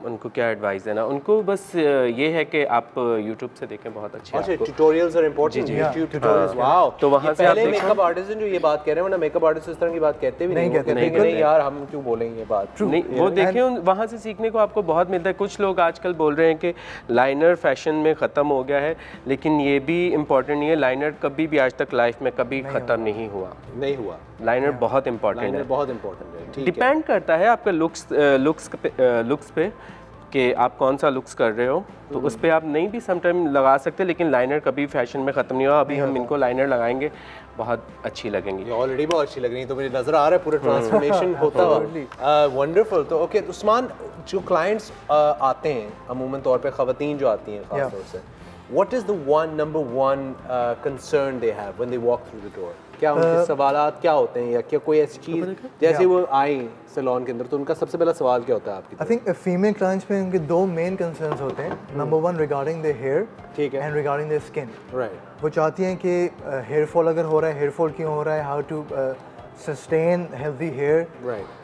उनको क्या एडवाइस देना, उनको बस ये है कि आप YouTube से देखें, बहुत अच्छे ट्यूटोरियल्स और इंपॉर्टेंट YouTube ट्यूटोरियल्स। वाओ, तो वहाँ से पहले मेकअप आर्टिस्ट जो ये बात कह रहे हैं, वरना मेकअप आर्टिस्ट इस तरह की बात कहते भी नहीं यार, हम क्यों बोलेंगे ये बात, नहीं, वो देखें, वहाँ से सीखने को आपको बहुत मिलता है। कुछ लोग आजकल बोल रहे हैं कि लाइनर फैशन में ख़त्म हो गया है, लेकिन ये भी इम्पोर्टेंट नहीं है, लाइनर कभी भी आज तक लाइफ में कभी ख़त्म नहीं हुआ। लाइनर बहुत इम्पोर्टेंट है, बहुत इम्पोर्टेंट है। डिपेंड करता है आपका लुक्स पे कि आप कौन सा लुक्स कर रहे हो, तो उस पर आप नहीं भी समटाइम लगा सकते, लेकिन लाइनर कभी फैशन में ख़त्म नहीं हुआ। अभी हम इनको लाइनर लगाएंगे, बहुत अच्छी लगेंगी, ऑलरेडी बहुत अच्छी लग रही है, तो मुझे नज़र आ रहा है पूरा ट्रांसफॉर्मेशन होता हुआ। वंडरफुल। तो ओके उस्मान, जो क्लाइंट्स आते हैं अमूमन तौर पे, ख़वातीन जो आती हैं ख़ास तौर से, what is the number one concern they have when they walk through the door? क्या उनके सवालात क्या होते हैं, या क्या कोई ऐसी चीज़ जैसे वो आई सैलून के अंदर, तो उनका सबसे पहला सवाल क्या होता है आपकी? आई थिंक फीमेल क्लाइंट्स में उनके दो मेन कंसर्न्स होते हैं। Number one regarding the hair, ठीक है, and regarding the skin. Right, वो चाहती हैं कि हेयर फॉल अगर हो रहा है, हेयर फॉल क्यों हो रहा है, how to sustain healthy hair.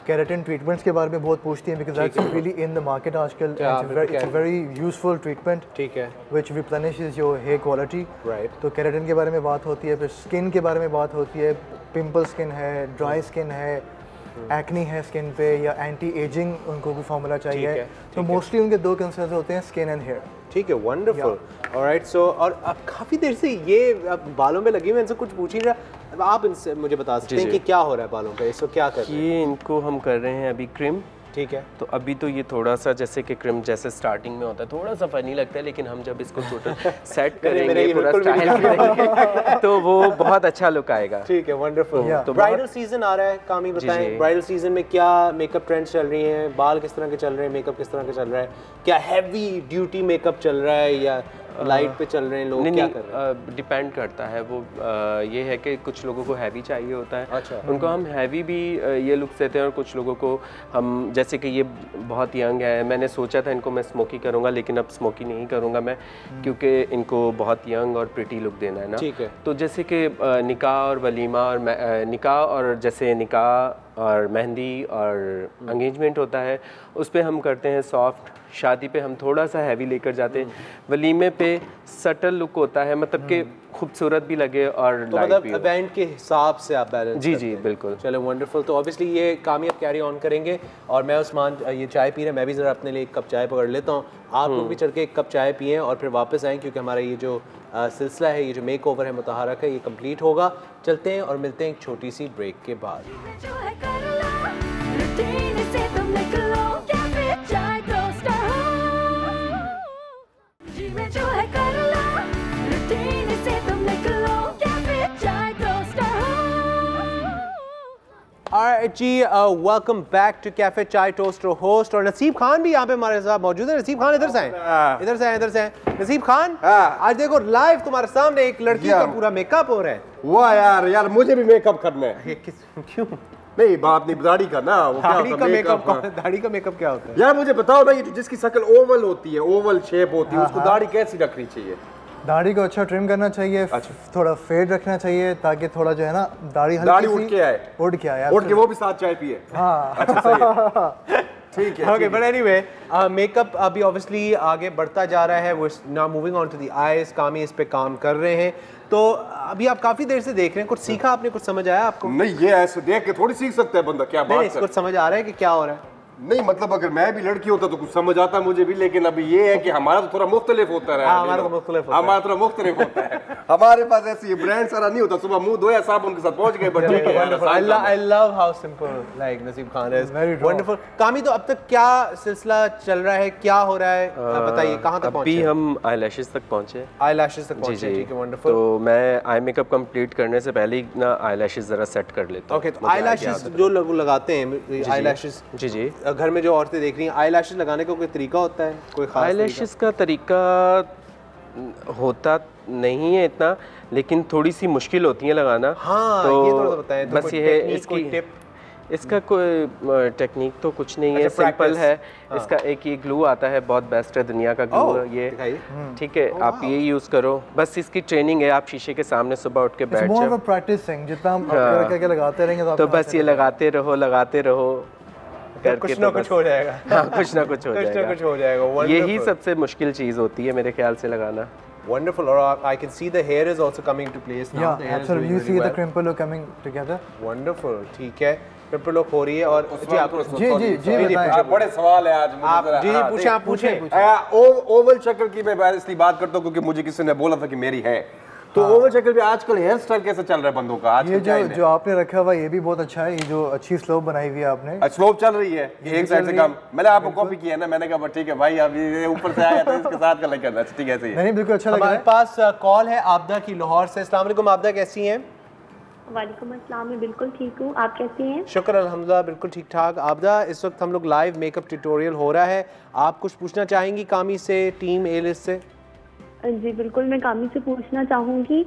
Keratin treatments के बारे में बहुत पूछती हैं, because that's really in the market आजकल। It's a very useful treatment, ठीक है, which replenishes your hair quality. Right, तो केराटिन के बारे में बात होती है, फिर स्किन के बारे में बात होती है, पिंपल स्किन है, ड्राई स्किन है, एक्नी है स्किन पे, या एंटी एजिंग उनको भी फार्मूला चाहिए। तो मोस्टली उनके दो कंसर्न होते हैं, स्किन एंड हेयर। ठीक है, वंडरफुल। ऑलराइट, सो और अब काफ़ी देर से ये अब बालों में लगी हुई, इनसे कुछ पूछ ही रहा, आप इनसे मुझे बता सकते हैं कि क्या हो रहा है बालों पे, इसको क्या कर रहे हैं? ये इनको हम कर रहे हैं अभी क्रिम, ठीक है, तो अभी तो ये थोड़ा सा जैसे कि क्रिम जैसे स्टार्टिंग में होता है, थोड़ा सा फनी लगता है, लेकिन हम जब इसको टोटल सेट करेंगे, पूरा स्टाइल करेंगे, तो वो बहुत अच्छा लुक आएगा। ठीक है, वंडरफुल। तो ब्राइडल सीजन आ रहा है, कामी बताएं, ब्राइडल सीजन में क्या मेकअप ट्रेंड्स चल रही हैं, बाल किस तरह के चल रहे हैं, मेकअप किस तरह के चल रहा है, क्या हैवी ड्यूटी मेकअप चल रहा है या लाइट पे चल रहे हैं लोग, क्या कर रहे हैं? डिपेंड करता है, वो ये है कि कुछ लोगों को हैवी चाहिए होता है, अच्छा, उनको हम हैवी भी ये लुक्स देते हैं, और कुछ लोगों को हम, जैसे कि ये बहुत यंग है, मैंने सोचा था इनको मैं स्मोकी करूँगा, लेकिन अब स्मोकी नहीं करूँगा मैं, क्योंकि इनको बहुत यंग और प्रिटी लुक देना है ना। ठीक है, तो जैसे कि निकाह और वलीमा और निकाह और जैसे निकाह और मेहंदी और एंगेजमेंट होता है, उस पर हम करते हैं सॉफ्ट, शादी पे हम थोड़ा सा हैवी लेकर जाते हैं, वलीमे पे सटल लुक होता है, मतलब कि खूबसूरत भी लगे और तो मतलब इवेंट के हिसाब से आप बैलेंस। जी बिल्कुल। चलो वंडरफुल। तो ऑब्वियसली ये कामयाब कैरी ऑन करेंगे, और मैं उस्मान ये चाय पी रहे हैं, मैं भी ज़रा अपने लिए एक कप चाय पकड़ लेता हूँ, आप लोग भी चल के एक कप चाय पिएं और फिर वापस आएँ, क्योंकि हमारा ये जो सिलसिला है, ये जो मेक ओवर है मुतहरा का, ये कंप्लीट होगा। चलते हैं और मिलते हैं एक छोटी सी ब्रेक के बाद। Alright जी, welcome back to cafe chai toaster host, और नसीब खान भी यहाँ पे हमारे साथ मौजूद है। नसीब खान इधर से आए, इधर से आए, इधर से आए। नसीब खान, आज देखो लाइव तुम्हारे सामने एक लड़की का पूरा मेकअप हो रहा है। वाह यार, मुझे भी मेकअप करना है। क्यों? नहीं बात नहीं, दाढ़ी का ना, वो क्या होता है मेकअप, दाढ़ी का मेकअप क्या होता है यार मुझे बताओ ना, ये जिसकी शक्ल ओवल होती है, ओवल शेप होती है, उसको दाढ़ी कैसी रखनी चाहिए? दाढ़ी को अच्छा ट्रिम करना चाहिए, थोड़ा फेड रखना चाहिए ताकि थोड़ा जो है ना दाढ़ी उठ के आए, उठ के आए, उठ के वो भी साथ चाय पिए। हाँ अच्छा सही है, ठीक है। ओके, बट एनीवे मेकअप अभी ऑब्वियसली आगे बढ़ता जा रहा है, वो now moving on to the eyes, Kami इस पे काम कर रहे हैं। तो अभी आप काफी देर से देख रहे हैं, कुछ सीखा आपने, कुछ समझ आया आपको? नहीं, ये ऐसे देख के थोड़ी सीख सकता है बंदा, क्या बात है। कुछ समझ आ रहा है कि क्या हो रहा है? नहीं मतलब अगर मैं भी लड़की होता तो कुछ समझ आता मुझे भी, लेकिन अभी ये है कि हमारा तो थोड़ा मुख्तलिफ होता है। हमारा थोड़ा मुख्तलिफ होता है। हमारे पास ऐसी ब्रांड सारा नहीं होता, सुबह मुंह धोया साबुन के साथ पहुंच गए, बट ठीक है। I love how simple like नसीब खान is, wonderful। कामी, तो अब तक क्या सिलसिला चल रहा है, क्या हो रहा है, बताइए कहाँ तक पहुंचे? अभी हम आई-लैशेस तक पहुंचे। आई-लैशेस तक पहुंचे, ठीक है, वंडरफुल। तो मैं आई मेकअप कंप्लीट करने से पहले ही ना आई-लैशेस जरा सेट कर लेता हूं। ओके, तो आई-लैशेस जो लोग लगाते हैं, आई-लैशेस जी घर में जो औरतें देख रही हैं, आई-लैशेस लगाने का कोई तरीका होता है, कोई खास आई-लैशेस का तरीका होता नहीं है इतना, लेकिन थोड़ी सी मुश्किल होती है लगाना। हाँ, तो ये थोड़ा सा बताएं, तो बस ये है इसकी टिप। इसका कोई टेक्निक तो कुछ नहीं है, सिंपल है। इसका एक ये ग्लू आता है, बहुत बेस्ट है, दुनिया का ग्लू ये, ठीक है, आप ये यूज करो। बस इसकी ट्रेनिंग है, आप शीशे के सामने सुबह उठ के बैठ जाओ, प्रैक्टिसिंग जितना हम क्या लगाते रहेंगे तो बस ये लगाते रहो करके कुछ ना कुछ हो जाएगा। हाँ, कुछ ना कुछ हो जाएगा। यही सबसे मुश्किल चीज होती है मेरे ख्याल से लगाना। Wonderful, or I can see the hair is also coming to place now. Yeah, absolutely. You see the crimple look coming together. Wonderful, ठीक है, crimple look हो रही है। और जी आप जी बड़े सवाल है आज, आप जी आप पूछें। ओवल शक्ल की मैं इसलिए बात करता हूँ क्योंकि मुझे किसी ने बोला था कि मेरी है, तो ओवल शक्ल पे आजकल हेयर स्टाइल कैसे चल रहा है बंदों का? ये जो आपने रखा हुआ ये भी बहुत अच्छा है, ये जो अच्छी स्लोप बनाई हुई है आपने। स्लोप चल रही है, ये एक साइड से काम मैंने आपको कॉपी किया है ना, मैंने कहा ठीक है भाई, अब ये ऊपर से आया तो इसके साथ का लग करना, ठीक है सही है। नहीं बिल्कुल अच्छा लग रहा है। हमारे पास कॉल है आबदा की लाहौर से। अस्सलाम वालेकुम आबदा, कैसी हैं? वालेकुम अस्सलाम, मैं बिल्कुल ठीक हूँ, आप कैसी हैं? शुक्र अल्हम्दुलिल्लाह, बिल्कुल ठीक ठाक। आबदा, इस वक्त हम लोग लाइव मेकअप ट्यूटोरियल हो रहा है, आप कुछ पूछना चाहेंगी कामी से, टीम ए-लिस्ट से? जी बिल्कुल, मैं कामी से पूछना चाहूँगी,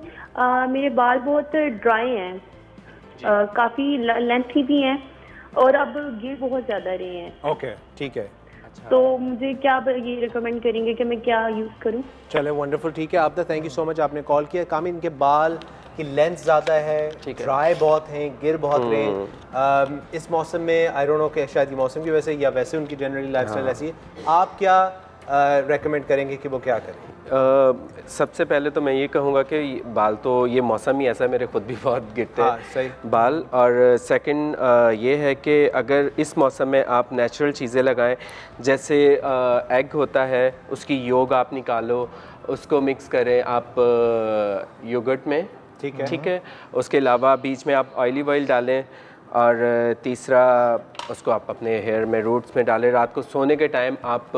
मेरे बाल बहुत ड्राई हैं, काफ़ी लेंथी भी हैं और अब गिर बहुत ज़्यादा रहे हैं। ओके, ठीक है। तो मुझे क्या ये रिकमेंड करेंगे कि मैं क्या यूज़ करूँ? चले, वंडरफुल, ठीक है Abida, thank you so much, आपने कॉल किया। कामी, इनके बाल की लेंथ ज़्यादा है, ड्राई बहुत हैं, गिर बहुत रहे हैं इस मौसम में। आई डोंट नो कि शायद ये मौसम की वजह से या वैसे उनकी जनरली लाइफस्टाइल ऐसी है, आप क्या रेकमेंड करेंगे कि वो क्या करें? सबसे पहले तो मैं ये कहूँगा कि बाल तो ये मौसम ही ऐसा है, मेरे खुद भी बहुत गिरते हैं सही बाल। और सेकंड ये है कि अगर इस मौसम में आप नेचुरल चीज़ें लगाएं, जैसे एग होता है उसकी योग आप निकालो, उसको मिक्स करें आप योगर्ट में, ठीक है। उसके अलावा बीच में आप ऑयली ऑयल डालें, और तीसरा उसको आप अपने हेयर में रूट्स में डालें। रात को सोने के टाइम आप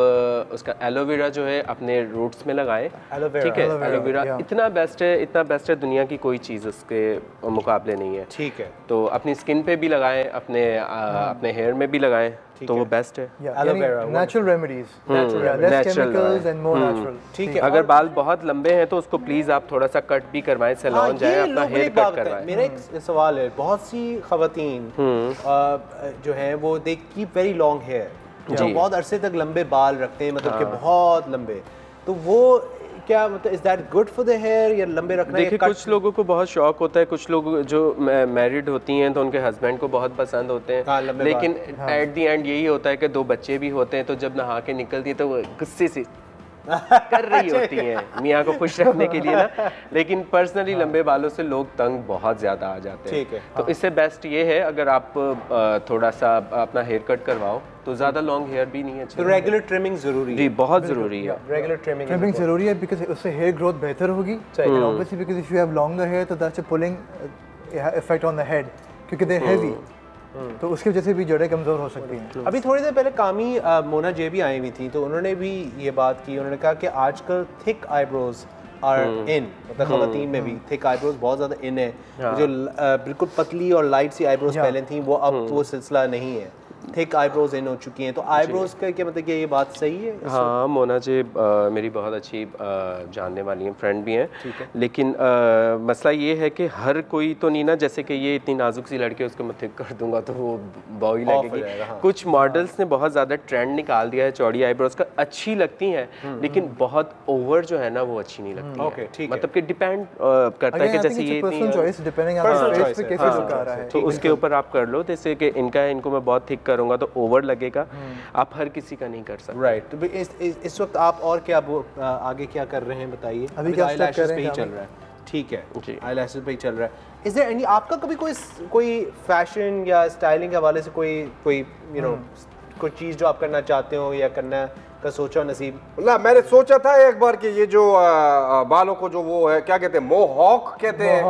उसका एलोवेरा जो है अपने रूट्स में लगाएं, ठीक है। एलोवेरा इतना बेस्ट है, दुनिया की कोई चीज़ उसके मुकाबले नहीं है, ठीक है। तो अपनी स्किन पे भी लगाएं, अपने हेयर में भी लगाएं, तो वो बेस्ट है। Natural remedies, natural and more natural, ठीक है। अगर बाल बहुत लंबे हैं तो उसको प्लीज आप थोड़ा सा कट भी करवाएं, सैलून जाएं, अपना हेयर कट करवाएं। मेरा एक सवाल है, बहुत सी खवातीन जो हैं वो they keep very long hair, तो बहुत अरसे तक लंबे बाल रखते हैं, मतलब कि बहुत लंबे, तो वो क्या मतलब is that good for the hair या लंबे रखना? देखिए, कुछ लोगों को बहुत शौक होता है, कुछ लोग जो मैरिड होती हैं तो उनके हस्बैंड को बहुत पसंद होते हैं, लेकिन एट द एंड यही होता है कि 2 बच्चे भी होते हैं, तो जब नहा के निकलती है तो वो गुस्से से कर रही होती हैं मियाँ को खुश रखने के लिए ना, लेकिन पर्सनली लंबे बालों से लोग तंग बहुत ज़्यादा आ जाते हैं, ठीक है। तो इससे बेस्ट ये है अगर आप थोड़ा सा अपना हेयर कट करवाओ तो ज़्यादा लॉन्ग हेयर भी नहीं अच्छा। तो रेगुलर ट्रिमिंग ज़रूरी है? जी, बहुत ज़रूरी है, रेगुलर ट्रिमिंग ज़रूरी है, बिकॉज उससे हेयर ग्रोथ बेहतर होगी, obviously, because if you have longer hair तो that's a pulling effect on the head, क्योंकि दे आर हेवी, तो उसकी वजह से भी जड़ें कमज़ोर हो सकती हैं। अभी थोड़ी देर पहले कामी मोना जे भी आई हुई थी, तो उन्होंने भी ये बात की, उन्होंने कहा कि आजकल थिक आईब्रोज आर इन, मतलब ख़वातीन में भी थिक आईब्रोज बहुत ज़्यादा इन है, जो बिल्कुल पतली और लाइट सी आईब्रोज पहले थी वो अब वो सिलसिला नहीं है। थिक आईब्रोज इन हो चुकी हैं, तो आईब्रोज का क्या मतलब कि ये बात सही है? हाँ, मोना जी मेरी बहुत अच्छी जानने वाली हैं, फ्रेंड भी हैं, लेकिन मसला ये है कि हर कोई तो नहीं ना, जैसे कि ये इतनी नाजुक सी लड़की है उसको मैं थिक कर दूंगा तो वो बॉय लगेगी। कुछ मॉडल्स ने बहुत ज़्यादा ट्रेंड निकाल दिया है चौड़ी आईब्रोज का, अच्छी लगती हैं लेकिन बहुत ओवर जो है ना वो अच्छी नहीं लगती है। मतलब कि डिपेंड करता है कि जैसे ये तो उसके ऊपर आप कर लो, जैसे कि इनको मैं बहुत थिक करूंगा तो ओवर लगेगा, आप हर किसी का नहीं कर सकते। राइट, तो इस वक्त आप और क्या आगे क्या कर रहे हैं बताइए? अभी क्या आईलैशेस पे ही चल रहा है, ठीक है जी, आईलैशेस पे ही चल रहा है। इज देयर एनी आपका कभी कोई फैशन या स्टाइलिंग के हवाले से कोई यू नो कोई चीज़ जो आप करना चाहते हो या करना का सोचा नसीब? ला मैंने सोचा था एक बार कि ये जो बालों को जो वो है क्या कहते हैं, मोहॉक कहते हैं,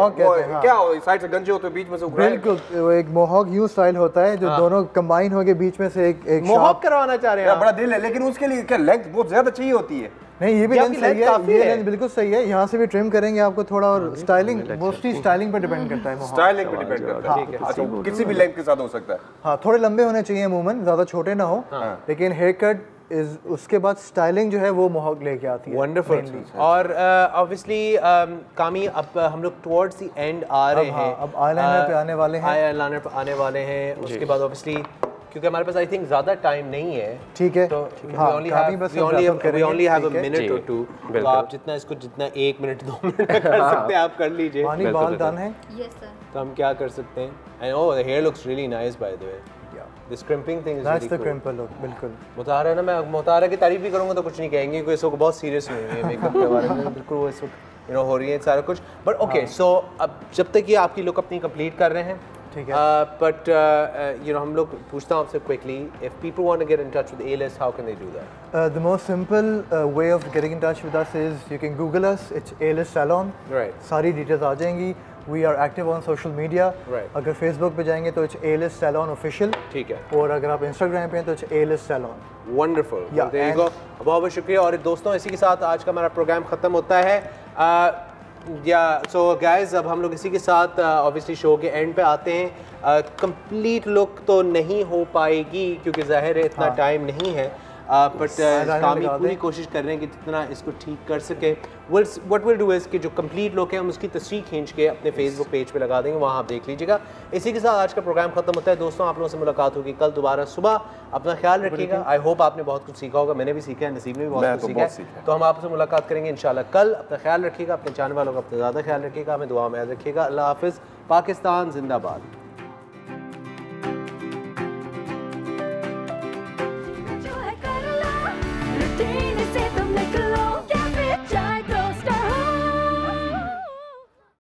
क्या साइड से गंजे होते हैं बीच में से उगड़ा, बिल्कुल वो एक मोहॉक यू स्टाइल होता है जो दोनों कंबाइन हो के बीच में से एक मोहॉक करवाना चाह रहे हैं? बड़ा दिल है, लेकिन उसके लिए क्या लेंथ बहुत ज्यादा चाहिए होती है। नहीं, ये भी लेंथ सही है, ये लेंथ बिल्कुल सही है। यहाँ से भी ट्रिम करेंगे आपको थोड़ा, और स्टाइलिंग मोस्टली स्टाइलिंग पर डिपेंड करता है, स्टाइलिंग पे डिपेंड करता है। ठीक है, अच्छा किसी भी लेंथ के साथ हो सकता है। हाँ, थोड़े लंबे होने चाहिए अमूमन, ज़्यादा छोटे ना हो, लेकिन हेयर कट इज उसके बाद स्टाइलिंग जो है वो मोहक लेके आती है। वंडरफुल। और ऑब्वियसली कामी अब हम लोग टुवर्ड्स द एंड आ रहे हैं, अब आईलाइनर पे आने वाले हैं, आईलाइनर पे आने वाले हैं। उसके बाद ऑब्वियसली क्योंकि हमारे पास आई थिंक ज़्यादा टाइम नहीं है, ठीक है, तो we only have a minute or two, तो आप जितना 1 मिनट 2 मिनट कर सकते हैं आप कर लीजिए। पानी बाल डन है, यस सर, तो हम क्या कर सकते हैं? And oh the hair looks really nice by the way, this crimping thing is that's the crimple look. बिल्कुल मुताहरा ना, मैं मुताहरा की तारीफ भी करूंगा तो कुछ नहीं कहेंगे क्योंकि इस वक्त बहुत सीरियस हुए हैं मेकअप के बारे में, बिल्कुल वो इस वक्त हो रही है सारा कुछ। बट ओके, सो अब जब तक ये आपकी लुक अपनी कंप्लीट कर रहे हैं, ठीक है, बट हम लोग पूछता हूं आपसे quickly, if people want to get in touch with A-List, how can they do that? The most simple way of getting in touch with us is you can google us, it's A-List salon, right, सारी details आ जाएंगी। We are active on social media, अगर Facebook पे जाएंगे तो it's A-List salon official, ठीक है, और अगर आप इंस्टाग्राम पे हैं तो it's A-List salon. Wonderful, there you go, बहुत शुक्रिया। और दोस्तों इसी के साथ आज का हमारा प्रोग्राम ख़त्म होता है। या सो गाइस, अब हम लोग इसी के साथ ऑब्वियसली शो के एंड पे आते हैं। कंप्लीट लुक तो नहीं हो पाएगी क्योंकि ज़ाहिर है इतना टाइम नहीं है, बट कामी पूरी कोशिश कर रहे हैं कि जितना इसको ठीक कर सके। व्हाट विल डू इज़ कि जो कंप्लीट लुक है हम उसकी तस्वीर खींच के अपने फेसबुक पेज पे लगा देंगे, वहाँ आप देख लीजिएगा। इसी के साथ आज का प्रोग्राम खत्म होता है। दोस्तों आप लोगों से मुलाकात होगी कल दोबारा सुबह। अपना ख्याल रखिएगा। आई होप आपने बहुत कुछ सीखा होगा, मैंने भी सीखा है, नसीब ने भी बहुत कुछ सीखा है। तो हम आपसे मुलाकात करेंगे इंशाल्लाह कल। अपना ख्याल रखिएगा, अपने चाहने वालों का अपना ज़्यादा ख्याल रखिएगा, हमें दुआ में याद रखिएगा। अल्लाह हाफिज़। पाकिस्तान जिंदाबाद। day